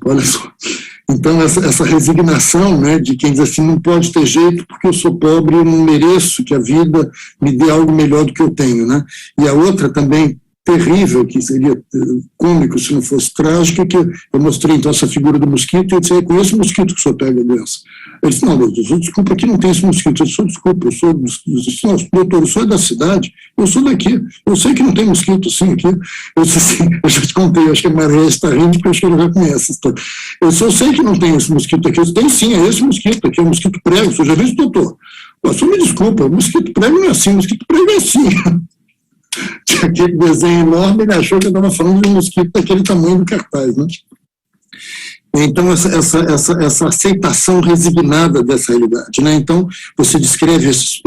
Olha só. Então, essa resignação, né, de quem diz assim, não pode ter jeito porque eu sou pobre, eu não mereço que a vida me dê algo melhor do que eu tenho, né? E a outra também terrível, que seria cômico se não fosse trágico, que eu mostrei então essa figura do mosquito, e eu disse, é com esse mosquito que o senhor pega a doença. Ele disse, não, doutor, desculpa, aqui não tem esse mosquito. Eu disse, desculpa, doutor, eu sou da cidade, eu sou daqui, eu sei que não tem mosquito assim aqui. Eu disse assim, eu já te contei, acho que a Maria está rindo, porque eu acho que ela já conhece essa história. Eu sei que não tem esse mosquito aqui. Eu disse, tem sim, é esse mosquito aqui, é o mosquito prego. O senhor já viu isso, doutor? O senhor me desculpa, o mosquito prego não é assim, o mosquito prego é assim. Tinha aquele desenho enorme, ele achou que eu estava falando de um mosquito daquele tamanho do cartaz, né? Então, essa aceitação resignada dessa realidade, né? Então, você descreve esses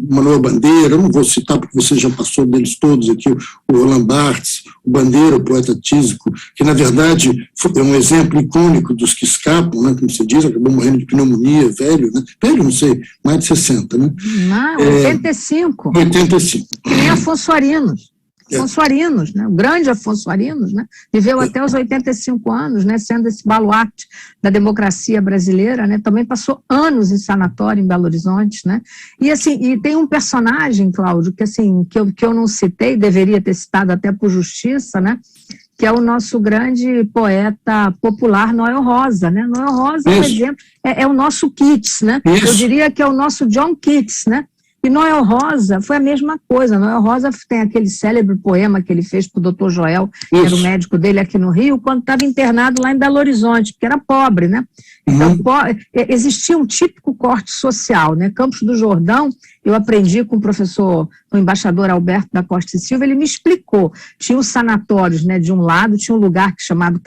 Manuel Bandeira, eu não vou citar porque você já passou deles todos aqui, o Roland Barthes, o Bandeira, o poeta tísico, que, na verdade, é um exemplo icônico dos que escapam, né? Como você diz, acabou morrendo de pneumonia, velho, né? Velho, não sei, mais de 60, né? Não, 85. 85. Que nem Afonso Arinos. Afonso Arinos, né? O grande Afonso Arinos, né? Viveu até os 85 anos, né? Sendo esse baluarte da democracia brasileira, né? Também passou anos em sanatório em Belo Horizonte, né? E assim, e tem um personagem, Cláudio, que assim, que eu não citei, deveria ter citado até por justiça, né? Que é o nosso grande poeta popular, Noel Rosa, né? Noel Rosa, por exemplo, é o nosso Keats, né? Isso. Eu diria que é o nosso John Keats, né? E Noel Rosa foi a mesma coisa. Noel Rosa tem aquele célebre poema que ele fez para o Dr. Joel, que era o médico dele aqui no Rio, quando estava internado lá em Belo Horizonte, porque era pobre, né? Então, existia um típico corte social, né? Campos do Jordão, eu aprendi com o embaixador Alberto da Costa e Silva, ele me explicou. Tinha os sanatórios, né? De um lado, tinha um lugar chamado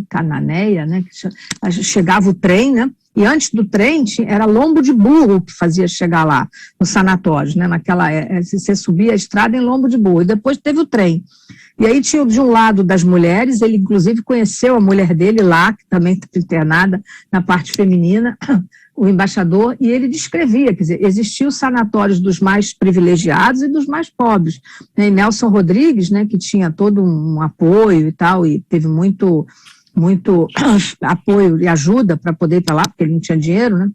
Cananéia, né? Que chegava o trem, né? E antes do trem, era lombo de burro que fazia chegar lá, nos sanatórios, né? Você subia a estrada em lombo de burro, e depois teve o trem. E aí tinha de um lado das mulheres, ele inclusive conheceu a mulher dele lá, que também está internada na parte feminina, o embaixador, e ele descrevia, quer dizer, existiam os sanatórios dos mais privilegiados e dos mais pobres. E Nelson Rodrigues, né, que tinha todo um apoio e tal, e teve muito apoio e ajuda para poder ir para lá, porque ele não tinha dinheiro, né?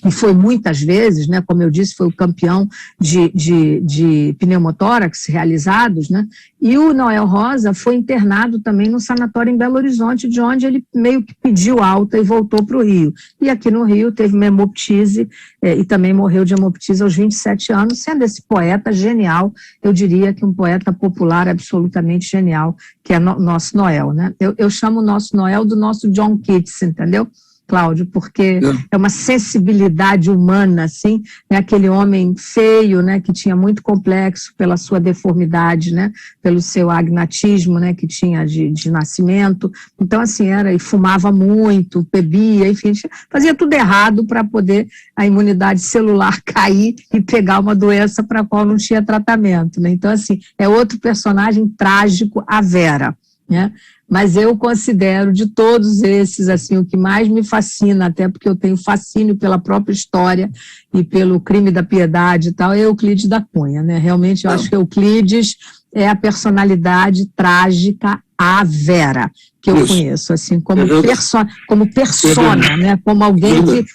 E foi muitas vezes, né, como eu disse, foi o campeão de pneumotórax realizados, né? E o Noel Rosa foi internado também no sanatório em Belo Horizonte, de onde ele meio que pediu alta e voltou para o Rio. E aqui no Rio teve uma hemoptise e também morreu de hemoptise aos 27 anos, sendo esse poeta genial, eu diria que um poeta popular absolutamente genial, que é nosso Noel, né? Eu chamo o nosso Noel do nosso John Keats, entendeu? Cláudio, porque é uma sensibilidade humana, assim, né? Aquele homem feio, né, que tinha muito complexo pela sua deformidade, né, pelo seu agnatismo, né, que tinha de nascimento. Então, assim, e fumava muito, bebia, enfim, fazia tudo errado para poder a imunidade celular cair e pegar uma doença para a qual não tinha tratamento, né? Então, assim, é outro personagem trágico, a Vera, né? Mas eu considero de todos esses, assim, o que mais me fascina, até porque eu tenho fascínio pela própria história e pelo crime da piedade e tal, é Euclides da Cunha, né? Realmente eu acho que Euclides é a personalidade trágica, a Vera, que eu conheço, assim, como persona, né? Como alguém que,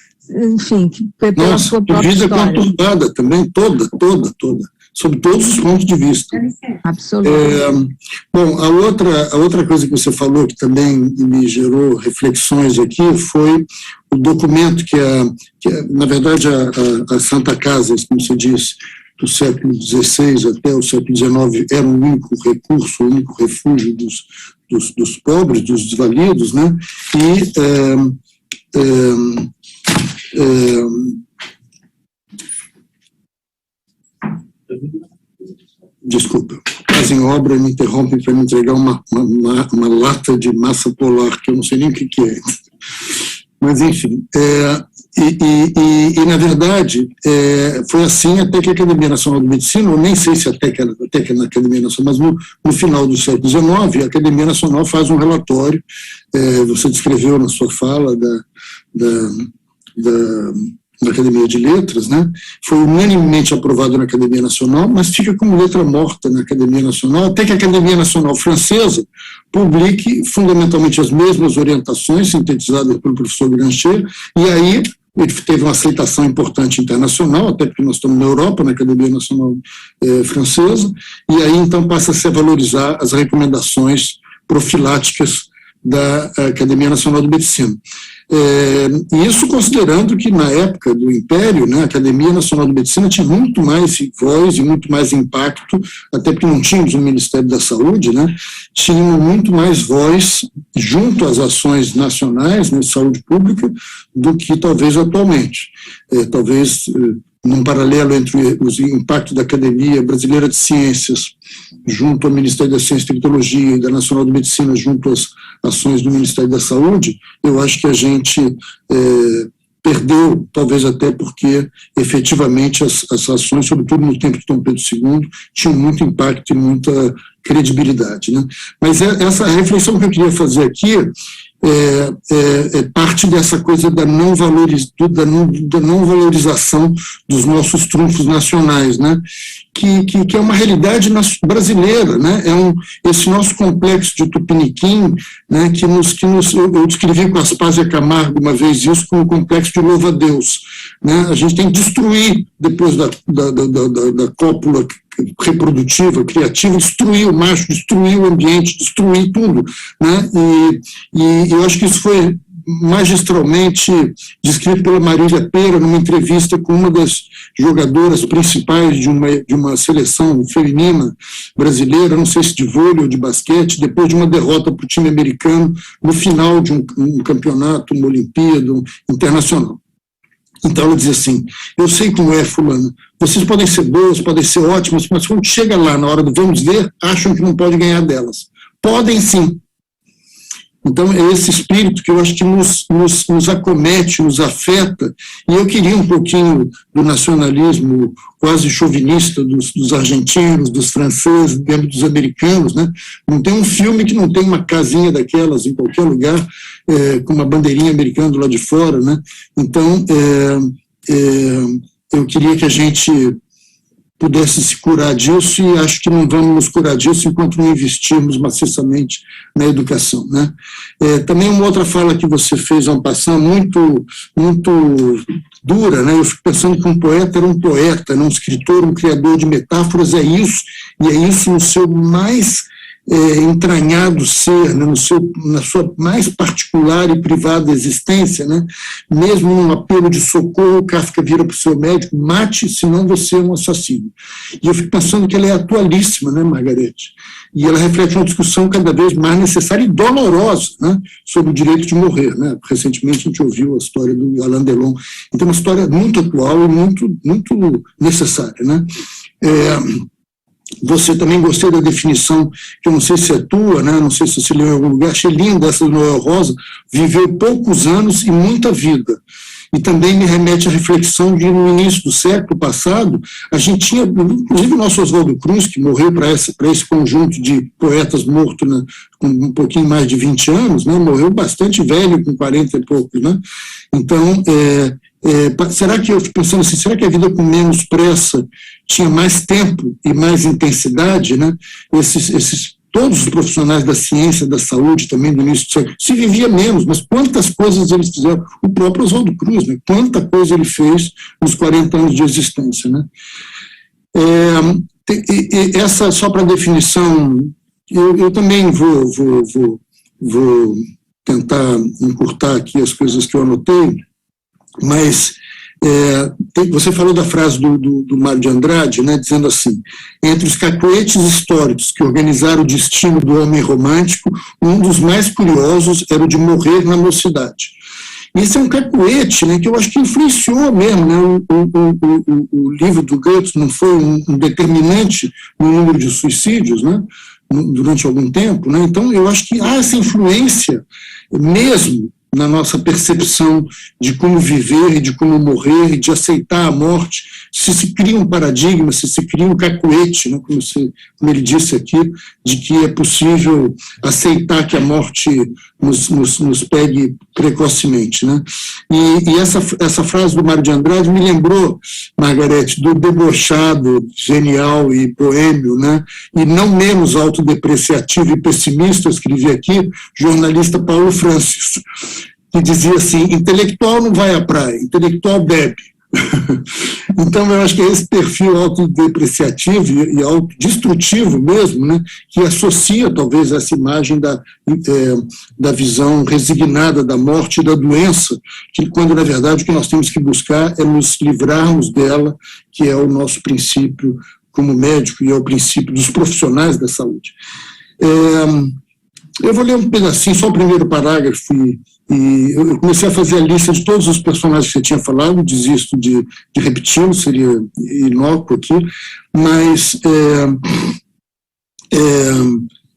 enfim, que pela sua própria vida história. Conturbada também, toda, sob todos os pontos de vista. Absolutamente. Bom, a outra coisa que você falou, que também me gerou reflexões aqui, foi o documento que na verdade, a Santa Casa, como se diz, do século XVI até o século XIX, era o único recurso, o único refúgio dos pobres, dos desvalidos, né? Desculpa, casa em obra me interrompem para me entregar uma lata de massa polar, que eu não sei nem o que é. Mas, enfim, na verdade, foi assim até que a Academia Nacional de Medicina, eu nem sei se até que na Academia Nacional, mas no final do século XIX, a Academia Nacional faz um relatório, você descreveu na sua fala da Academia de Letras, né? Foi unanimemente aprovado na Academia Nacional, mas fica como letra morta na Academia Nacional, até que a Academia Nacional Francesa publique fundamentalmente as mesmas orientações sintetizadas pelo professor Grancher, e aí ele teve uma aceitação importante internacional, até porque nós estamos na Europa, na Academia Nacional Francesa, e aí então passa a se valorizar as recomendações profiláticas da Academia Nacional de Medicina. Isso considerando que na época do Império, né, a Academia Nacional de Medicina tinha muito mais voz e muito mais impacto, até porque não tínhamos o Ministério da Saúde, né, tinha muito mais voz junto às ações nacionais, né, de saúde pública, do que talvez atualmente. Talvez num paralelo entre o impacto da Academia Brasileira de Ciências junto ao Ministério da Ciência e Tecnologia e da Nacional de Medicina junto às ações do Ministério da Saúde, eu acho que a gente perdeu, talvez até porque efetivamente as ações, sobretudo no tempo de Dom Pedro II, tinham muito impacto e muita credibilidade, né? Mas essa reflexão que eu queria fazer aqui é parte dessa coisa da não valorização dos nossos trunfos nacionais, né? Que é uma realidade brasileira, né? Esse nosso complexo de Tupiniquim, né? Eu descrevi com Aspásia Camargo uma vez isso como o complexo de louva-a-Deus, né? A gente tem que destruir, depois da cópula reprodutiva, criativa, destruir o macho, destruir o ambiente, destruir tudo, né? E eu acho que isso foi magistralmente descrito pela Marília Pera numa entrevista com uma das jogadoras principais de uma seleção feminina brasileira, não sei se de vôlei ou de basquete, depois de uma derrota para o time americano no final de um campeonato, uma Olimpíada internacional. Então ela diz assim: eu sei como é, fulana, vocês podem ser boas, podem ser ótimas, mas quando chega lá na hora do vamos ver, acham que não pode ganhar delas. Podem sim. Então é esse espírito que eu acho que nos acomete, nos afeta, e eu queria um pouquinho do nacionalismo quase chauvinista dos argentinos, dos franceses, mesmo dos americanos, né? Não tem um filme que não tem uma casinha daquelas em qualquer lugar, com uma bandeirinha americana do lado de fora, né? Então eu queria que a gente pudesse se curar disso, e acho que não vamos nos curar disso enquanto não investirmos maciçamente na educação, né? Também uma outra fala que você fez en passant, muito dura, né? Eu fico pensando que um poeta era um poeta, né? Um escritor, um criador de metáforas, é isso, e é isso no seu mais entranhado ser, né, na sua mais particular e privada existência, né, mesmo num apelo de socorro, Kafka vira para o seu médico: mate, senão você é um assassino. E eu fico pensando que ela é atualíssima, né, Margarete? E ela reflete uma discussão cada vez mais necessária e dolorosa, né, sobre o direito de morrer. Né? Recentemente a gente ouviu a história do Alain Delon. Então, uma história muito atual e muito, muito necessária. Né? Você também gostei da definição, que eu não sei se é tua, né? Não sei se você leu em algum lugar, achei linda essa do Noel Rosa: viveu poucos anos e muita vida. E também me remete à reflexão de, no início do século passado, a gente tinha, inclusive o nosso Oswaldo Cruz, que morreu para esse conjunto de poetas mortos, né, com um pouquinho mais de 20 anos, né, morreu bastante velho, com 40 e poucos. Né? Então, será que eu fico pensando assim, será que a vida com menos pressa tinha mais tempo e mais intensidade? Né? Todos os profissionais da ciência, da saúde também do início do século, se vivia menos, mas quantas coisas eles fizeram? O próprio Oswaldo Cruz, né? Quanta coisa ele fez nos 40 anos de existência. Né? Essa, só para definição, eu também vou tentar encurtar aqui as coisas que eu anotei, mas você falou da frase do Mário de Andrade, né, dizendo assim: entre os cacoetes históricos que organizaram o destino do homem romântico, um dos mais curiosos era o de morrer na mocidade. Esse é um cacoete, né, que eu acho que influenciou mesmo. Né, o livro do Goethe não foi um determinante no número de suicídios, né, durante algum tempo. Né, então eu acho que há essa influência mesmo na nossa percepção de como viver e de como morrer e de aceitar a morte, se cria um paradigma, se cria um cacoete, né, como ele disse aqui, de que é possível aceitar que a morte nos pegue precocemente. Né? E essa frase do Mário de Andrade me lembrou, Margarete, do debochado, genial e boêmio, né, e não menos autodepreciativo e pessimista, eu escrevi aqui, jornalista Paulo Francis, que dizia assim: intelectual não vai à praia, intelectual bebe. Então eu acho que é esse perfil autodepreciativo e autodestrutivo mesmo, né, que associa talvez essa imagem da visão resignada da morte e da doença, que quando na verdade o que nós temos que buscar é nos livrarmos dela, que é o nosso princípio como médico e é o princípio dos profissionais da saúde. Eu vou ler um pedacinho, só o primeiro parágrafo, e eu comecei a fazer a lista de todos os personagens que você tinha falado, desisto de repeti-lo, seria inócuo aqui, mas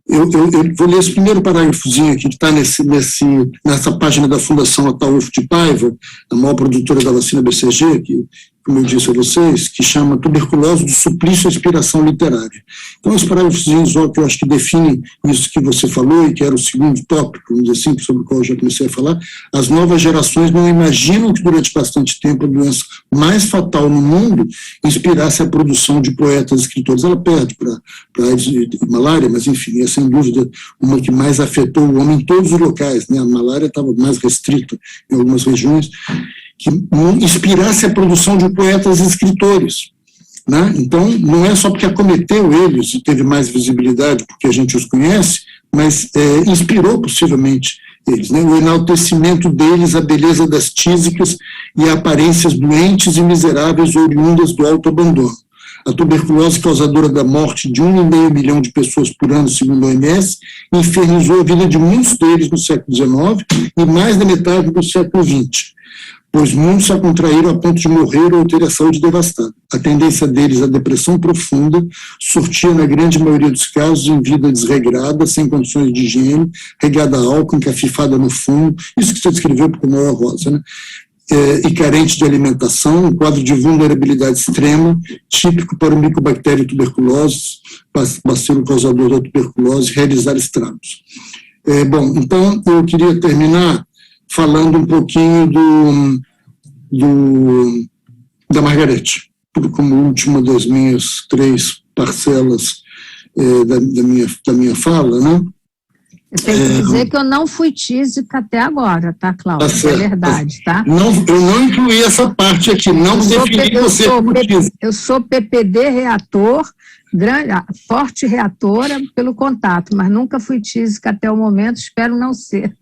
eu vou ler esse primeiro parágrafozinho aqui, que está nessa página da Fundação Ataulfo de Paiva, a maior produtora da vacina BCG, que, como eu disse a vocês, que chama Tuberculose do Suplício à Inspiração Literária. Então, os parágrafozinhos que eu acho que definem isso que você falou, e que era o segundo tópico, vamos dizer assim, sobre o qual eu já comecei a falar: as novas gerações não imaginam que durante bastante tempo a doença mais fatal no mundo inspirasse a produção de poetas e escritores. Ela perde para AIDS e malária, mas enfim, é sem dúvida uma que mais afetou o homem em todos os locais, né? A malária estava mais restrita em algumas regiões, que inspirasse a produção de poetas e escritores. Né? Então, não é só porque acometeu eles e teve mais visibilidade porque a gente os conhece, mas inspirou possivelmente eles. Né? O enaltecimento deles, a beleza das tísicas e aparências doentes e miseráveis oriundas do autoabandono. A tuberculose, causadora da morte de 1,5 milhão de pessoas por ano, segundo a OMS, infernizou a vida de muitos deles no século XIX e mais da metade do século XX. Pois muitos se contraíram a ponto de morrer ou ter a saúde devastada. A tendência deles à depressão profunda surtia, na grande maioria dos casos, em vida desregrada, sem condições de higiene, regada a álcool, encafifada no fumo, isso que você descreveu por Noel Rosa, né? E carente de alimentação, um quadro de vulnerabilidade extrema, típico para o micobactério tuberculose, bacilo causador da tuberculose, realizar estragos. Bom, então eu queria terminar falando um pouquinho da Margarete, como última das minhas 3 parcelas da minha fala, né? Eu tenho que dizer que eu não fui tísica até agora, tá, Cláudio? Tá certo. É verdade, tá? Não, eu não incluí essa parte aqui, não defini você como tísica. Eu sou PPD reator, forte reatora pelo contato, mas nunca fui tísica até o momento, espero não ser.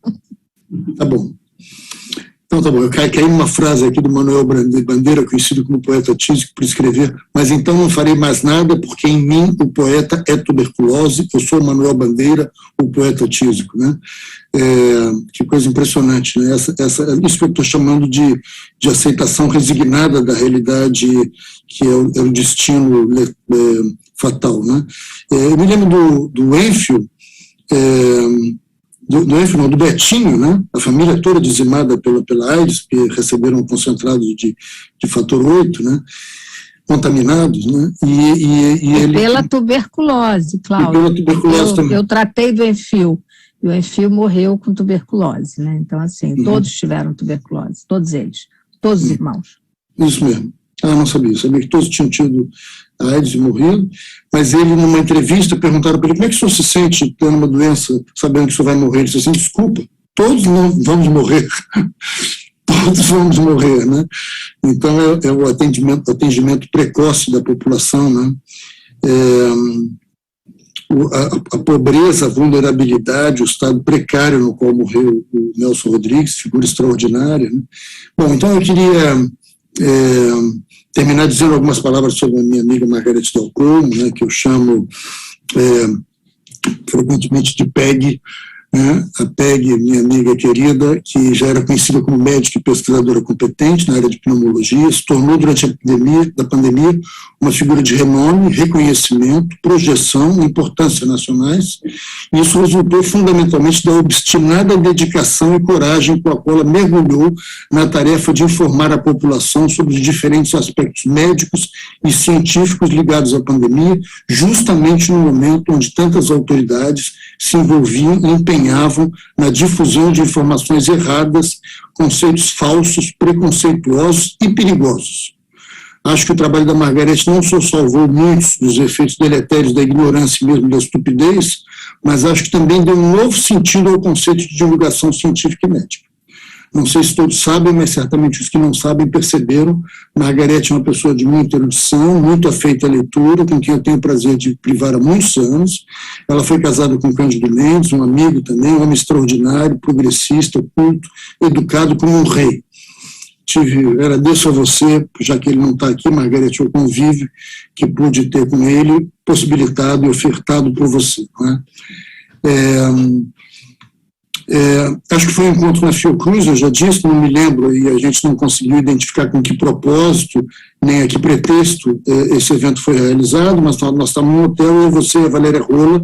Tá bom. Então, tá bom, eu caí numa frase aqui do Manuel Bandeira, conhecido como poeta tísico, por escrever, mas então não farei mais nada, porque em mim o poeta é tuberculose, eu sou Manuel Bandeira, o poeta tísico, né? Que coisa impressionante, né? Isso que eu estou chamando de aceitação resignada da realidade, que é o destino fatal, né? Eu me lembro do Enfield, do Betinho, né? A família toda dizimada pela AIDS, que receberam um concentrado de fator 8, né? Contaminados, né? E pela tuberculose, Cláudio. Pela tuberculose também. Eu tratei do Enfield, e o Enfield morreu com tuberculose, né? Então, assim, todos tiveram tuberculose, todos eles, todos os irmãos. Isso mesmo. Não sabia. Sabia que todos tinham tido a AIDS e morrido, mas ele, numa entrevista, perguntaram para ele como é que o senhor se sente tendo uma doença, sabendo que o senhor vai morrer. Ele disse assim, desculpa, todos vamos morrer. Todos vamos morrer, né? Então, é o atendimento precoce da população, né? A pobreza, a vulnerabilidade, o estado precário no qual morreu o Nelson Rodrigues, figura extraordinária, né? Bom, então eu queria terminar dizendo algumas palavras sobre a minha amiga Margarete Dalcomo, né, que eu chamo frequentemente de Peg, né? A Peg, minha amiga querida, que já era conhecida como médica e pesquisadora competente na área de pneumologia, se tornou durante a pandemia uma figura de renome, reconhecimento, projeção, importância nacionais, e isso resultou fundamentalmente da obstinada dedicação e coragem com a qual ela mergulhou na tarefa de informar a população sobre os diferentes aspectos médicos e científicos ligados à pandemia, justamente no momento onde tantas autoridades se envolviam e empenhavam na difusão de informações erradas, conceitos falsos, preconceituosos e perigosos. Acho que o trabalho da Margarete não só salvou muitos dos efeitos deletérios da ignorância e mesmo da estupidez, mas acho que também deu um novo sentido ao conceito de divulgação científica e médica. Não sei se todos sabem, mas certamente os que não sabem perceberam. Margarete é uma pessoa de muita erudição, muito afeita à leitura, com quem eu tenho o prazer de privar há muitos anos. Ela foi casada com Cândido Mendes, um amigo também, um homem extraordinário, progressista, culto, educado como um rei. Agradeço a você, já que ele não está aqui, Margarete, o convívio que pude ter com ele, possibilitado e ofertado por você. Não é? Acho que foi um encontro na Fiocruz, eu já disse, não me lembro, e a gente não conseguiu identificar com que propósito, nem a que pretexto esse evento foi realizado, mas nós estávamos no hotel, eu, você e a Valéria Rola,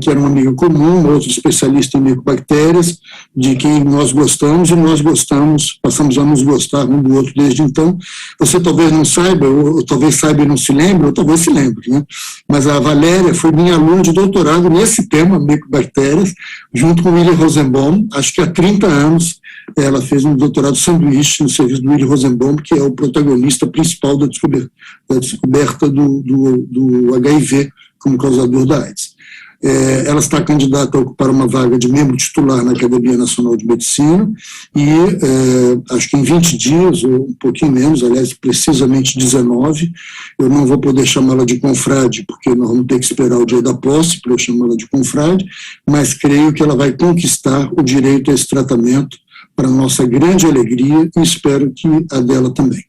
que era uma amiga comum, outro especialista em micobactérias, de quem nós gostamos, e nós gostamos, passamos a nos gostar um do outro desde então. Você talvez não saiba, ou talvez saiba e não se lembre, ou talvez se lembre, né? Mas a Valéria foi minha aluna de doutorado nesse tema, micobactérias, junto com o Willy Rosenbaum, acho que há 30 anos, ela fez um doutorado sanduíche no serviço do Willy Rosenbaum, que é o protagonista principal da descoberta do HIV como causador da AIDS. Ela está candidata a ocupar uma vaga de membro titular na Academia Nacional de Medicina e acho que em 20 dias, ou um pouquinho menos, aliás, precisamente 19, eu não vou poder chamá-la de confrade, porque nós vamos ter que esperar o dia da posse para eu chamá-la de confrade, mas creio que ela vai conquistar o direito a esse tratamento para nossa grande alegria e espero que a dela também.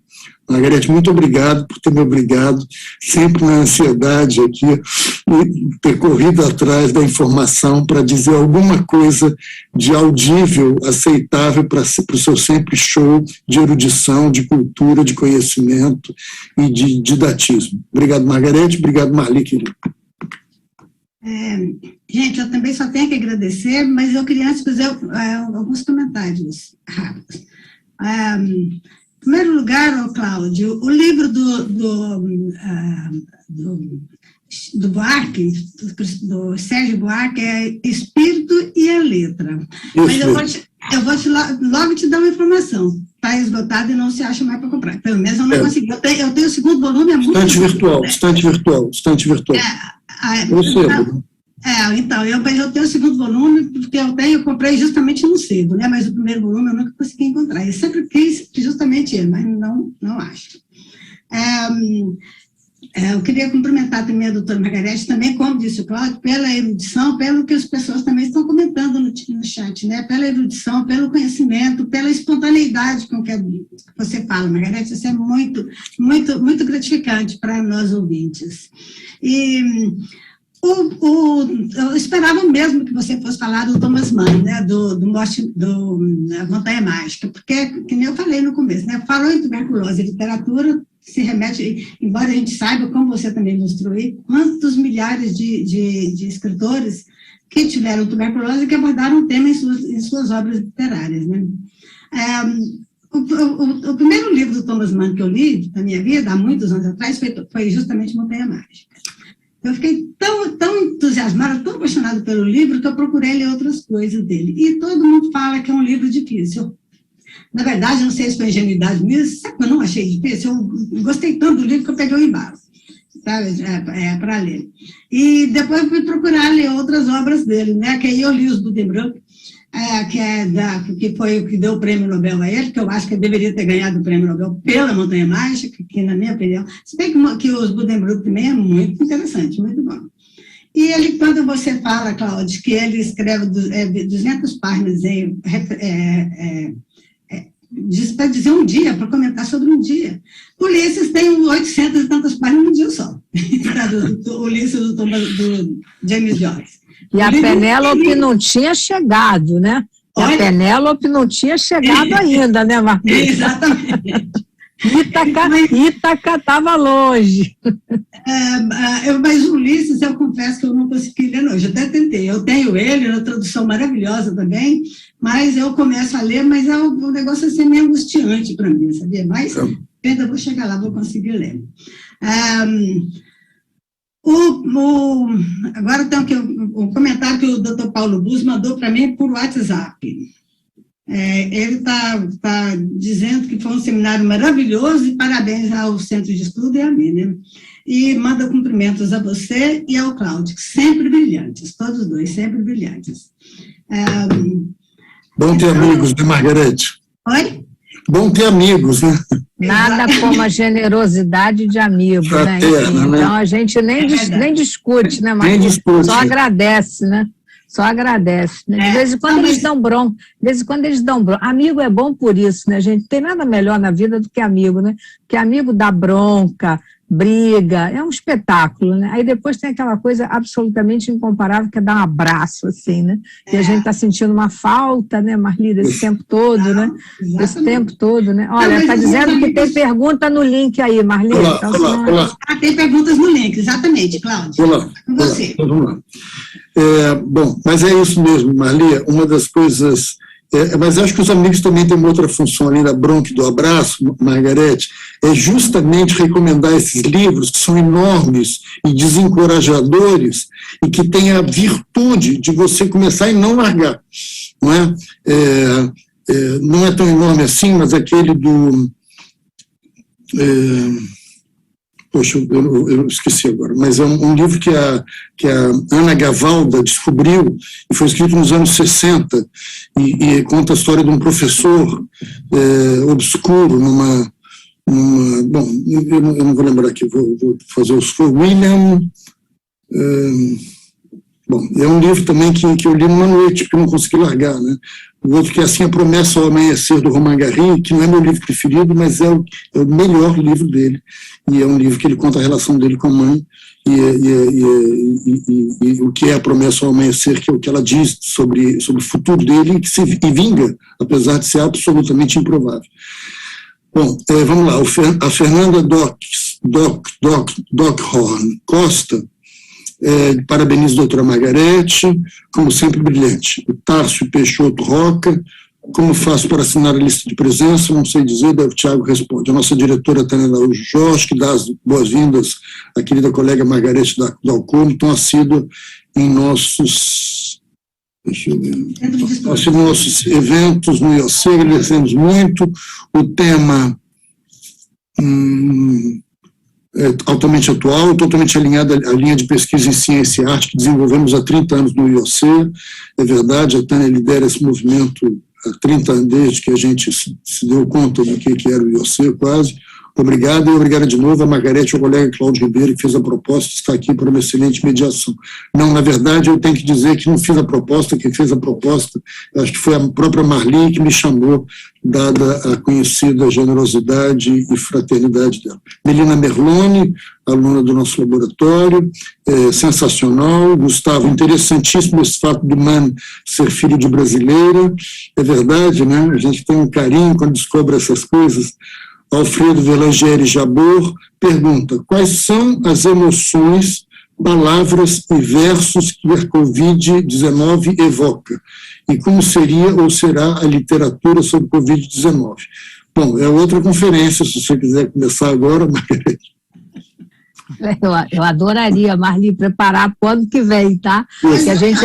Margarete, muito obrigado por ter me obrigado, sempre na ansiedade aqui, e ter corrido atrás da informação para dizer alguma coisa de audível, aceitável para o seu sempre show de erudição, de cultura, de conhecimento e de didatismo. Obrigado, Margarete, obrigado, Marli, querido. Gente, eu também só tenho que agradecer, mas eu queria antes fazer alguns comentários rápidos. Em primeiro lugar, Cláudio, o livro do Buarque, do Sérgio Buarque, é Espírito e a Letra. Mas eu vou logo te dar uma informação. Está esgotado e não se acha mais para comprar. Pelo menos eu não consegui. Eu tenho o segundo volume, é muito Estante virtual. Então, eu tenho o segundo volume, porque eu comprei justamente no sebo, né? Mas o primeiro volume eu nunca consegui encontrar. Eu sempre quis justamente ele, mas não acho. Eu queria cumprimentar também a doutora Margarete, também, como disse o Cláudio, pela erudição, pelo que as pessoas também estão comentando no chat, né? Pela erudição, pelo conhecimento, pela espontaneidade com que você fala, Margarete, isso é muito, muito, muito gratificante para nós ouvintes. E eu esperava mesmo que você fosse falar do Thomas Mann, né, da Montanha Mágica, porque, que nem eu falei no começo, né, falou em tuberculose e literatura, se remete, embora a gente saiba, como você também mostrou aí, quantos milhares de escritores que tiveram tuberculose e que abordaram o tema em suas obras literárias, né. O primeiro livro do Thomas Mann que eu li na minha vida, há muitos anos atrás, foi justamente Montanha Mágica. Eu fiquei tão entusiasmada, tão apaixonada pelo livro, que eu procurei ler outras coisas dele. E todo mundo fala que é um livro difícil. Na verdade, não sei se foi ingenuidade minha, sabe que eu não achei difícil? Eu gostei tanto do livro que eu peguei o embalo, sabe, para ler. E depois eu fui procurar ler outras obras dele, né? Que aí eu li os Buddenbrook, que foi o que deu o prêmio Nobel a ele, que eu acho que ele deveria ter ganhado o prêmio Nobel pela Montanha Mágica, que na minha opinião, se bem que os Buddenbrook também é muito interessante, muito bom. E ele, quando você fala, Cláudio, que ele escreve 200 páginas para dizer um dia, para comentar sobre um dia. Ulisses tem 800 e tantas páginas num dia só. O Ulisses do James Joyce. E a Penélope não tinha chegado, né? A Penélope não tinha chegado ainda, né, Margarete? Exatamente. Ítaca estava longe. Mas o Ulisses, eu confesso que eu não consegui ler, não. Eu já até tentei. Eu tenho ele, na tradução maravilhosa também, mas eu começo a ler, mas o negócio assim, meio angustiante para mim, sabia? Mas ainda vou chegar lá, vou conseguir ler. Agora tem o comentário que o Dr. Paulo Bus mandou para mim por WhatsApp. Ele está dizendo que foi um seminário maravilhoso e parabéns ao Centro de Estudo e a mim, né? E manda cumprimentos a você e ao Cláudio, sempre brilhantes, todos dois, sempre brilhantes. Bom ter amigos, né, Margarete? Oi? Bom ter amigos, né? Nada como a generosidade de amigo, né? Enfim, então a gente nem discute, né, Margarete? Nem discute. Só agradece, né? Só agradece. Né? De vez em quando eles dão bronca. Amigo é bom por isso, né, gente? Não tem nada melhor na vida do que amigo, né? Porque amigo dá bronca, briga, é um espetáculo, né? Aí depois tem aquela coisa absolutamente incomparável que é dar um abraço, assim, né? E a gente está sentindo uma falta, né, Marli, desse tempo todo, né? Desse tempo todo, né? Olha, está dizendo que tem pergunta no link aí, Marli. Olá. Tem perguntas no link, exatamente, Cláudio. Olá. Com você. Vamos lá. Bom, mas é isso mesmo, Marli, uma das coisas... mas acho que os amigos também têm uma outra função, além da bronca e do abraço, Margarete, é justamente recomendar esses livros que são enormes e desencorajadores e que têm a virtude de você começar e não largar. Não é? Não é tão enorme assim, mas aquele do... Poxa, eu esqueci agora, mas é um livro que a Ana Gavalda descobriu, e foi escrito nos anos 60, e conta a história de um professor obscuro bom, eu não vou lembrar aqui, vou fazer os... William... bom, é um livro também que eu li numa noite, porque eu não consegui largar, né? O outro que é assim, A Promessa ao Amanhecer, do Romain Gary, que não é meu livro preferido, mas é o melhor livro dele, e é um livro que ele conta a relação dele com a mãe, e o que é A Promessa ao Amanhecer, que é o que ela diz sobre o futuro dele, e vinga, apesar de ser absolutamente improvável. Bom, vamos lá, a Fernanda Dockhorn Costa, parabenizo a doutora Margarete, como sempre brilhante. O Tárcio Peixoto Roca, como faço para assinar a lista de presença? Não sei dizer, o Tiago responde. A nossa diretora Tânia Araújo Jorge, que dá as boas-vindas à querida colega Margarete Dalcomo, tão assídua em nossos... Deixa eu ver. Nossos eventos no IOC, agradecemos muito. O tema... altamente atual, totalmente alinhada à linha de pesquisa em ciência e arte que desenvolvemos há 30 anos no IOC. É verdade, a Tânia lidera esse movimento há 30 anos, desde que a gente se deu conta do que era o IOC, quase. Obrigado, e obrigado de novo a Margarete e ao colega Cláudio Ribeiro, que fez a proposta, está aqui por uma excelente mediação. Não, na verdade, eu tenho que dizer que não fiz a proposta, quem fez a proposta, acho que foi a própria Marli que me chamou, dada a conhecida generosidade e fraternidade dela. Melina Merloni, aluna do nosso laboratório, sensacional. Gustavo, interessantíssimo esse fato do Man ser filho de brasileira, é verdade, né? A gente tem um carinho quando descobre essas coisas. Alfredo Velangeri Jabor pergunta: quais são as emoções, palavras e versos que a Covid-19 evoca? E como seria ou será a literatura sobre Covid-19? Bom, é outra conferência, se você quiser começar agora, Margarete. Eu adoraria, Marli, preparar para o ano que vem, tá? Porque a gente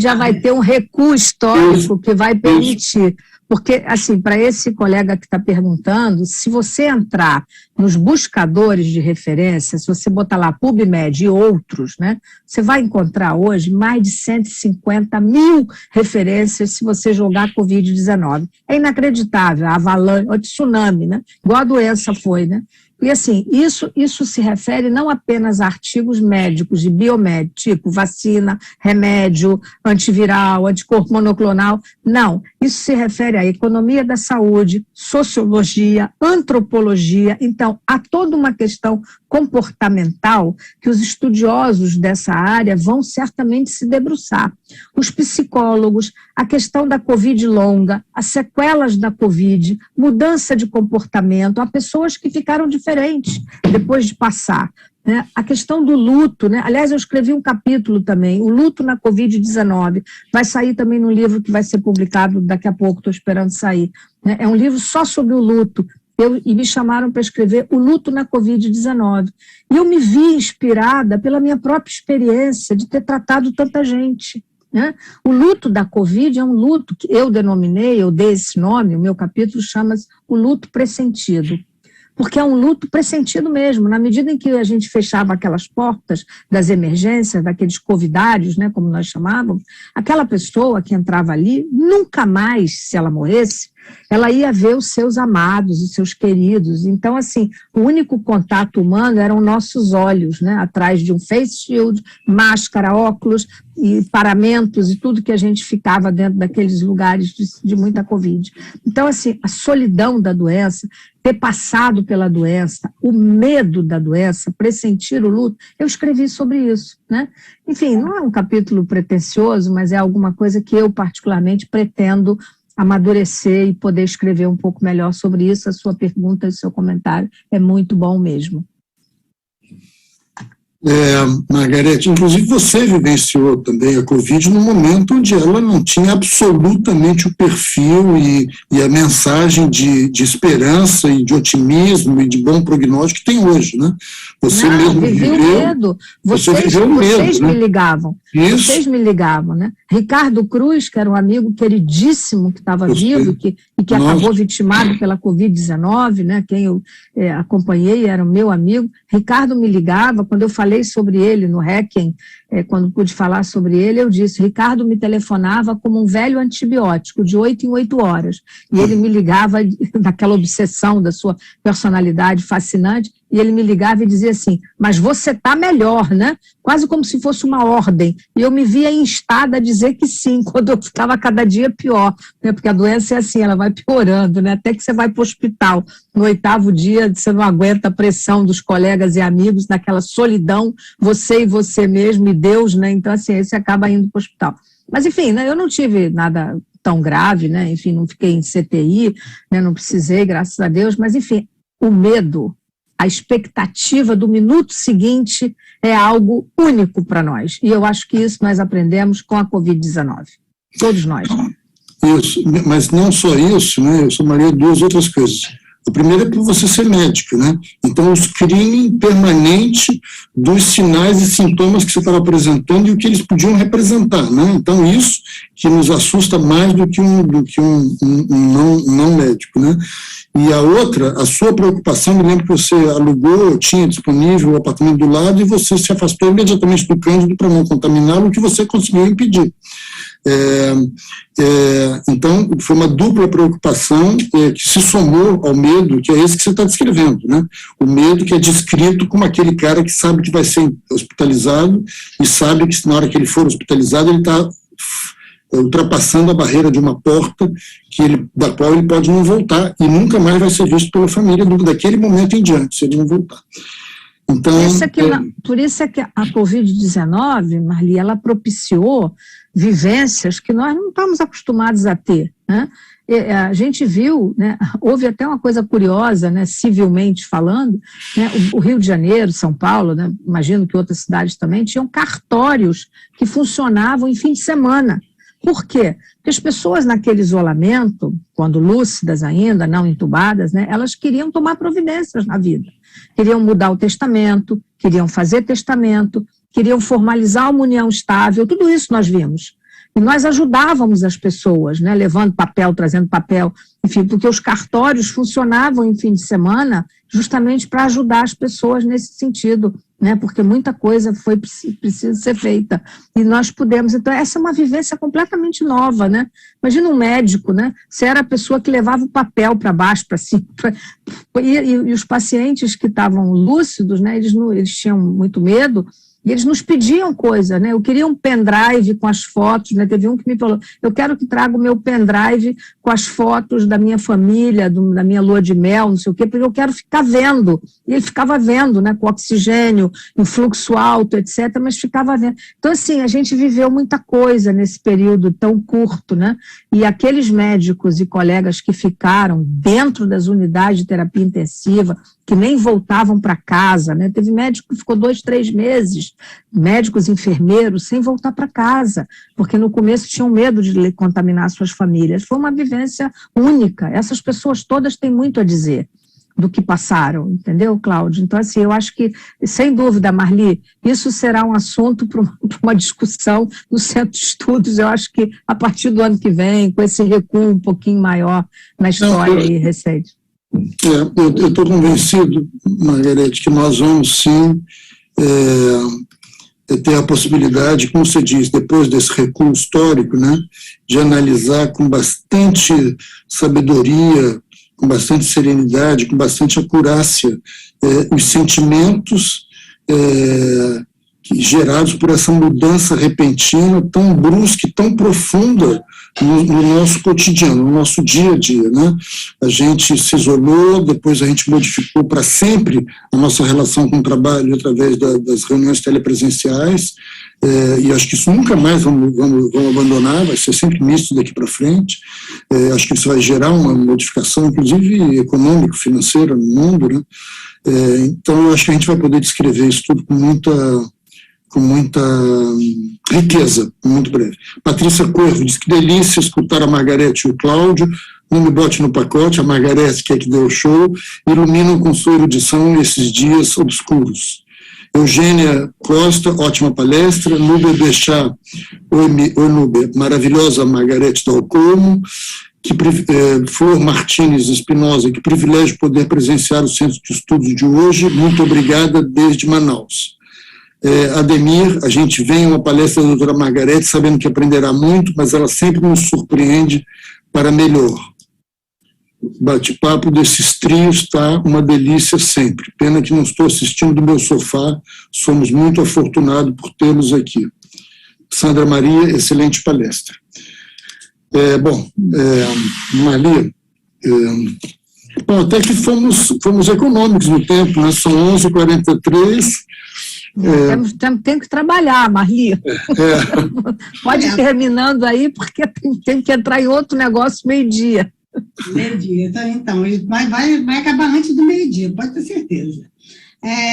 já vai ter um recuo histórico que vai permitir. Porque, assim, para esse colega que está perguntando, se você entrar nos buscadores de referência, se você botar lá PubMed e outros, né, você vai encontrar hoje mais de 150 mil referências se você jogar Covid-19. É inacreditável, a avalanche, o tsunami, né? Igual a doença foi, né? E, assim, isso se refere não apenas a artigos médicos e biomédicos, tipo vacina, remédio, antiviral, anticorpo monoclonal. Não, isso se refere à economia da saúde, sociologia, antropologia. Então, há toda uma questão comportamental que os estudiosos dessa área vão certamente se debruçar. Os psicólogos, a questão da Covid longa, as sequelas da Covid, mudança de comportamento, há pessoas que ficaram diferentes depois de passar. Né? A questão do luto, né? Aliás, eu escrevi um capítulo também, o luto na Covid-19, vai sair também num livro que vai ser publicado daqui a pouco, estou esperando sair. Né? É um livro só sobre o luto. E me chamaram para escrever o luto na Covid-19. E eu me vi inspirada pela minha própria experiência de ter tratado tanta gente. Né? O luto da Covid é um luto que eu denominei, eu dei esse nome, o meu capítulo chama-se o luto pressentido. Porque é um luto pressentido mesmo, na medida em que a gente fechava aquelas portas das emergências, daqueles covidários, né, como nós chamávamos, aquela pessoa que entrava ali, nunca mais, se ela morresse, ela ia ver os seus amados, os seus queridos. Então, assim, o único contato humano eram nossos olhos, né, atrás de um face shield, máscara, óculos e paramentos e tudo que a gente ficava dentro daqueles lugares de muita Covid. Então, assim, a solidão da doença, ter passado pela doença, o medo da doença, pressentir o luto, eu escrevi sobre isso, né? Enfim, não é um capítulo pretensioso, mas é alguma coisa que eu particularmente pretendo amadurecer e poder escrever um pouco melhor sobre isso. A sua pergunta e o seu comentário é muito bom mesmo. Margarete, inclusive você vivenciou também a Covid no momento onde ela não tinha absolutamente o perfil e a mensagem de esperança e de otimismo e de bom prognóstico que tem hoje, né? Você não, mesmo viveu medo. Vocês me ligavam. Isso. Vocês me ligavam, né? Ricardo Cruz, que era um amigo queridíssimo que estava vivo e que acabou vitimado pela Covid-19, né? Quem eu acompanhei era o meu amigo. Ricardo me ligava, quando eu falei sobre ele no Hacking, quando pude falar sobre ele, eu disse, Ricardo me telefonava como um velho antibiótico, de 8 em 8 horas. E ele me ligava naquela obsessão da sua personalidade fascinante, e ele me ligava e dizia assim, mas você está melhor, né? Quase como se fosse uma ordem. E eu me via instada a dizer que sim, quando eu ficava cada dia pior, né? Porque a doença é assim, ela vai piorando, né? Até que você vai para o hospital. No 8º dia, você não aguenta a pressão dos colegas e amigos, naquela solidão, você e você mesmo, e Deus, né? Então, assim, você acaba indo para o hospital. Mas, enfim, né? Eu não tive nada tão grave, né? Enfim, não fiquei em CTI, né? Não precisei, graças a Deus, mas, enfim, o medo, a expectativa do minuto seguinte é algo único para nós. E eu acho que isso nós aprendemos com a Covid-19. Todos nós. Isso, mas não só isso, né? Eu somaria 2 outras coisas. A primeira é por você ser médica, né? Então, o screening permanente dos sinais e sintomas que você estava apresentando e o que eles podiam representar, né? Então, isso que nos assusta mais do que um não médico, né? E a outra, a sua preocupação, me lembro que você alugou, tinha disponível o apartamento do lado e você se afastou imediatamente do Cândido para não contaminá-lo, o que você conseguiu impedir. Então, foi uma dupla preocupação que se somou ao medo, que é esse que você está descrevendo, né? O medo que é descrito como aquele cara que sabe que vai ser hospitalizado e sabe que na hora que ele for hospitalizado ele está ultrapassando a barreira de uma porta da qual ele pode não voltar e nunca mais vai ser visto pela família daquele momento em diante, se ele não voltar. Então, por isso é que a Covid-19, Marli, ela propiciou vivências que nós não estamos acostumados a ter, né? A gente viu, né, houve até uma coisa curiosa, né, civilmente falando, né, o Rio de Janeiro, São Paulo, né, imagino que outras cidades também, tinham cartórios que funcionavam em fim de semana. Por quê? Porque as pessoas naquele isolamento, quando lúcidas ainda, não entubadas, né, elas queriam tomar providências na vida. Queriam mudar o testamento, queriam fazer testamento, queriam formalizar uma união estável, tudo isso nós vimos. E nós ajudávamos as pessoas, né, levando papel, trazendo papel, enfim, porque os cartórios funcionavam em fim de semana justamente para ajudar as pessoas nesse sentido, né, porque muita coisa precisa ser feita. E nós pudemos, então essa é uma vivência completamente nova, né? Imagina um médico, né? Você era a pessoa que levava o papel para baixo, para cima, e os pacientes que estavam lúcidos, né, eles tinham muito medo, e eles nos pediam coisa, né? Eu queria um pendrive com as fotos, né? Teve um que me falou, eu quero que traga o meu pendrive com as fotos da minha família, da minha lua de mel, não sei o quê, porque eu quero ficar vendo. E ele ficava vendo, né? Com oxigênio, em fluxo alto, etc., mas ficava vendo. Então, assim, a gente viveu muita coisa nesse período tão curto, né? E aqueles médicos e colegas que ficaram dentro das unidades de terapia intensiva, que nem voltavam para casa, né? Teve médico que ficou 2, 3 meses, médicos, enfermeiros, sem voltar para casa, porque no começo tinham medo de contaminar suas famílias. Foi uma vivência única. Essas pessoas todas têm muito a dizer do que passaram, entendeu, Cláudio? Então, assim, eu acho que, sem dúvida, Marli, isso será um assunto para uma discussão no Centro de Estudos, eu acho que a partir do ano que vem, com esse recuo um pouquinho maior na história aí recente. Eu estou convencido, Margarete, que nós vamos sim ter a possibilidade, como você diz, depois desse recuo histórico, né, de analisar com bastante sabedoria, com bastante serenidade, com bastante acurácia, os sentimentos gerados por essa mudança repentina, tão brusca e tão profunda no nosso cotidiano, no nosso dia a dia, né? A gente se isolou, depois a gente modificou para sempre a nossa relação com o trabalho através das reuniões telepresenciais, e acho que isso nunca mais vamos abandonar, vai ser sempre misto daqui para frente. Acho que isso vai gerar uma modificação, inclusive econômico-financeira no mundo, né? Então, eu acho que a gente vai poder descrever isso tudo com muita riqueza, muito breve. Patrícia Corvo diz que delícia escutar a Margarete e o Cláudio, não me bote no pacote, a Margarete, que é que deu o show, iluminam com sua erudição esses dias obscuros. Eugênia Costa, ótima palestra. Núbia Bechá, oi Núbia, maravilhosa Margarete Dalcomo. Flor Martins Espinosa, que privilégio poder presenciar o Centro de Estudos de hoje, muito obrigada desde Manaus. Ademir, a gente vem a uma palestra da doutora Margarete, sabendo que aprenderá muito, mas ela sempre nos surpreende para melhor. O bate-papo desses trios está uma delícia sempre. Pena que não estou assistindo do meu sofá, somos muito afortunados por tê-los aqui. Sandra Maria, excelente palestra. Marli, até que fomos econômicos no tempo, né? São 11h43. Tem que trabalhar, Marli. Pode ir terminando aí, porque tem que entrar em outro negócio meio-dia. Meio-dia, então vai acabar antes do meio-dia, pode ter certeza.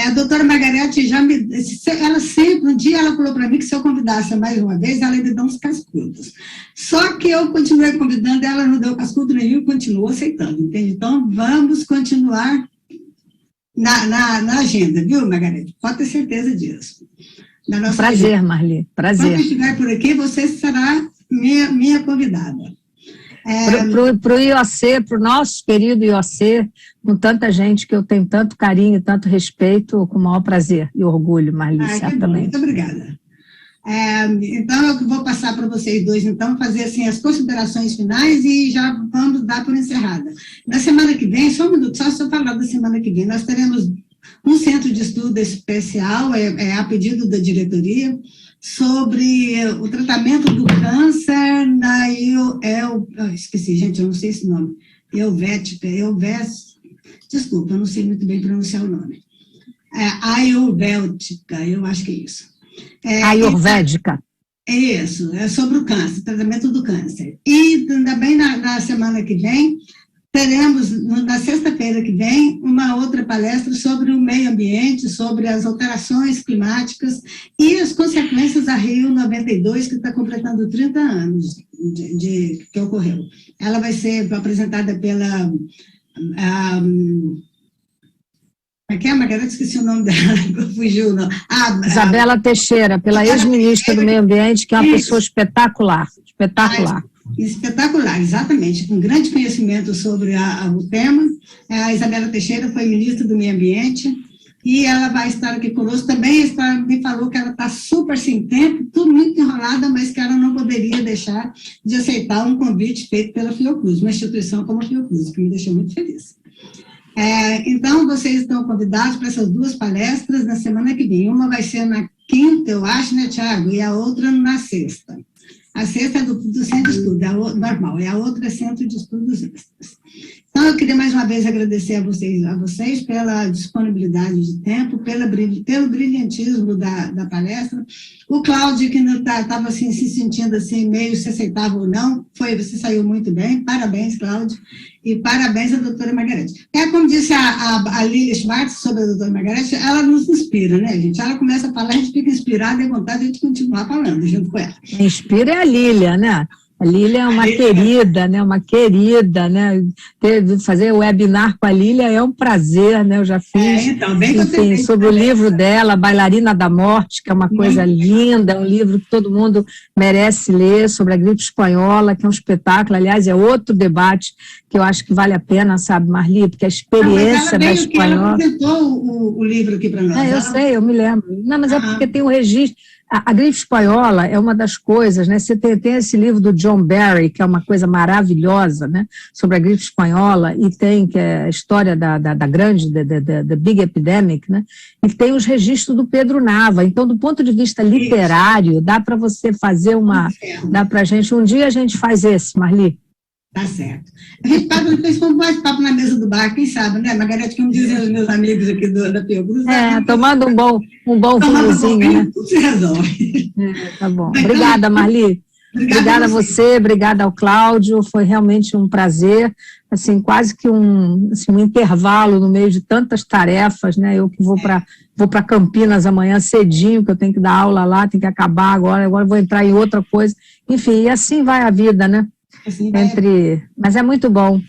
A doutora Margarete ela sempre, um dia ela falou para mim que se eu convidasse mais uma vez, ela ia me dar uns cascudos. Só que eu continuei convidando, ela não deu cascudo nenhum e continuou aceitando, entende? Então, vamos continuar na agenda, viu, Margarete? Pode ter certeza disso. Prazer, agenda. Marli, prazer. Quando eu estiver por aqui, você será minha convidada. Para o IOC, para o nosso querido IOC, com tanta gente que eu tenho tanto carinho e tanto respeito, com o maior prazer e orgulho, Marli, certamente. Muito obrigada. Então, eu vou passar para vocês dois, então, fazer assim, as considerações finais e já vamos dar por encerrada. Na semana que vem, só um minuto, só se eu falar da semana que vem, nós teremos um centro de estudo especial, a pedido da diretoria, sobre o tratamento do câncer esqueci, gente, eu não sei esse nome, desculpa, eu não sei muito bem pronunciar o nome. Ayurvédica, eu acho que é isso. Ayurvédica. É isso, é sobre o câncer, tratamento do câncer. E também na semana que vem, teremos, na sexta-feira que vem, uma outra palestra sobre o meio ambiente, sobre as alterações climáticas e as consequências da Rio 92, que está completando 30 anos que ocorreu. Ela vai ser apresentada pela... Margarete, esqueci o nome dela, fugiu. Isabela Teixeira, pela ex-ministra do Meio Ambiente, que é uma pessoa espetacular. Espetacular, exatamente, com grande conhecimento sobre o tema. A Isabela Teixeira foi ministra do Meio Ambiente e ela vai estar aqui conosco. Também me falou que ela está super sem tempo, tudo muito enrolada, mas que ela não poderia deixar de aceitar um convite feito pela Fiocruz, uma instituição como a Fiocruz, que me deixou muito feliz. Então, vocês estão convidados para essas duas palestras na semana que vem. Uma vai ser na quinta, eu acho, né, Tiago? E a outra na sexta. A sexta é do centro de estudo, é normal, e a outra é centro de estudos extras. Então, eu queria mais uma vez agradecer a vocês pela disponibilidade de tempo, pelo brilhantismo da palestra. O Cláudio, que estava assim, se sentindo assim, meio se aceitava ou não, você saiu muito bem, parabéns, Cláudio, e parabéns à doutora Margarete. Como disse a Lília Schwartz sobre a doutora Margarete, ela nos inspira, né, gente? Ela começa a falar, a gente fica inspirada e vontade de continuar falando junto com ela. Inspira é a Lília, né? A Lília é uma querida, né? Uma querida, né? Fazer webinar com a Lília é um prazer, né? Eu já fiz, então, bem enfim, sobre o livro dela, Bailarina da Morte, que é uma coisa linda, é um livro que todo mundo merece ler, sobre a gripe espanhola, que é um espetáculo, aliás, é outro debate que eu acho que vale a pena, sabe, Marli, porque a experiência da espanhola... Ela apresentou o livro aqui para nós. Eu sei, eu me lembro. Não, mas é porque tem um registro... A gripe espanhola é uma das coisas, né? Você tem esse livro do John Barry, que é uma coisa maravilhosa, né? Sobre a gripe espanhola, e tem que é a história da grande, da Big Epidemic, né? E tem os registros do Pedro Nava. Então, do ponto de vista literário, dá para você fazer dá para a gente... Um dia a gente faz esse, Marli. Tá certo. A gente depois com um bate-papo na mesa do bar, quem sabe, né, Margarete, como dizem os meus amigos aqui da Fiocruz. Tomando um bom vinhozinho, né? Tudo se resolve. Tá bom. Obrigada, Marli. Obrigada a você, obrigada ao Cláudio, foi realmente um prazer, assim, quase que um intervalo no meio de tantas tarefas, né, eu que vou para Campinas amanhã cedinho, que eu tenho que dar aula lá, tenho que acabar agora vou entrar em outra coisa, enfim, e assim vai a vida, né? Mas é muito bom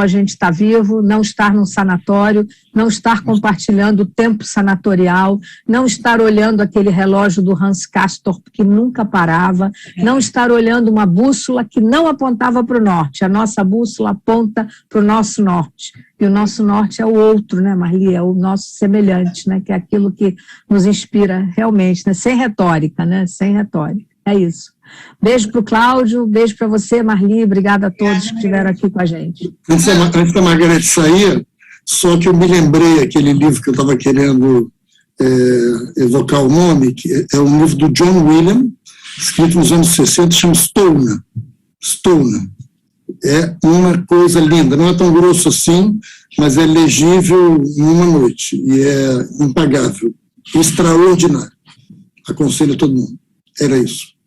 a gente estar vivo, não estar num sanatório, não estar compartilhando o tempo sanatorial, não estar olhando aquele relógio do Hans Castorp que nunca parava, não estar olhando uma bússola que não apontava para o norte, a nossa bússola aponta para o nosso norte, e o nosso norte é o outro, né, Marli, é o nosso semelhante, né, que é aquilo que nos inspira realmente, né, sem retórica, é isso. Beijo para o Cláudio, beijo para você, Marli, obrigada a todos que estiveram aqui com a gente. Antes da Margarete sair, só que eu me lembrei aquele livro que eu estava querendo evocar o nome, que é um livro do John William, escrito nos anos 60, chama Stoner. É uma coisa linda, não é tão grosso assim, mas é legível em uma noite, e é impagável, extraordinário. Aconselho a todo mundo. Era isso.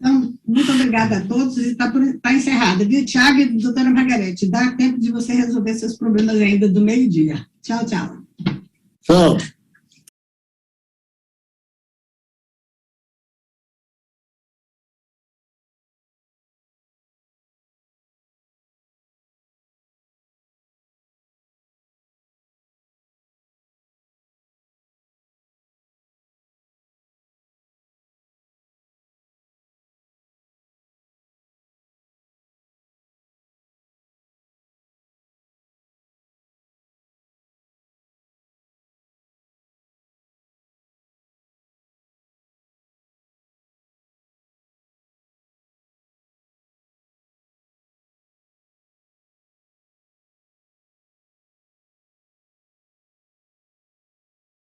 Então, muito obrigada a todos, e está encerrada, viu, Tiago e doutora Margarete? Dá tempo de você resolver seus problemas ainda do meio-dia. Tchau, tchau. Tchau.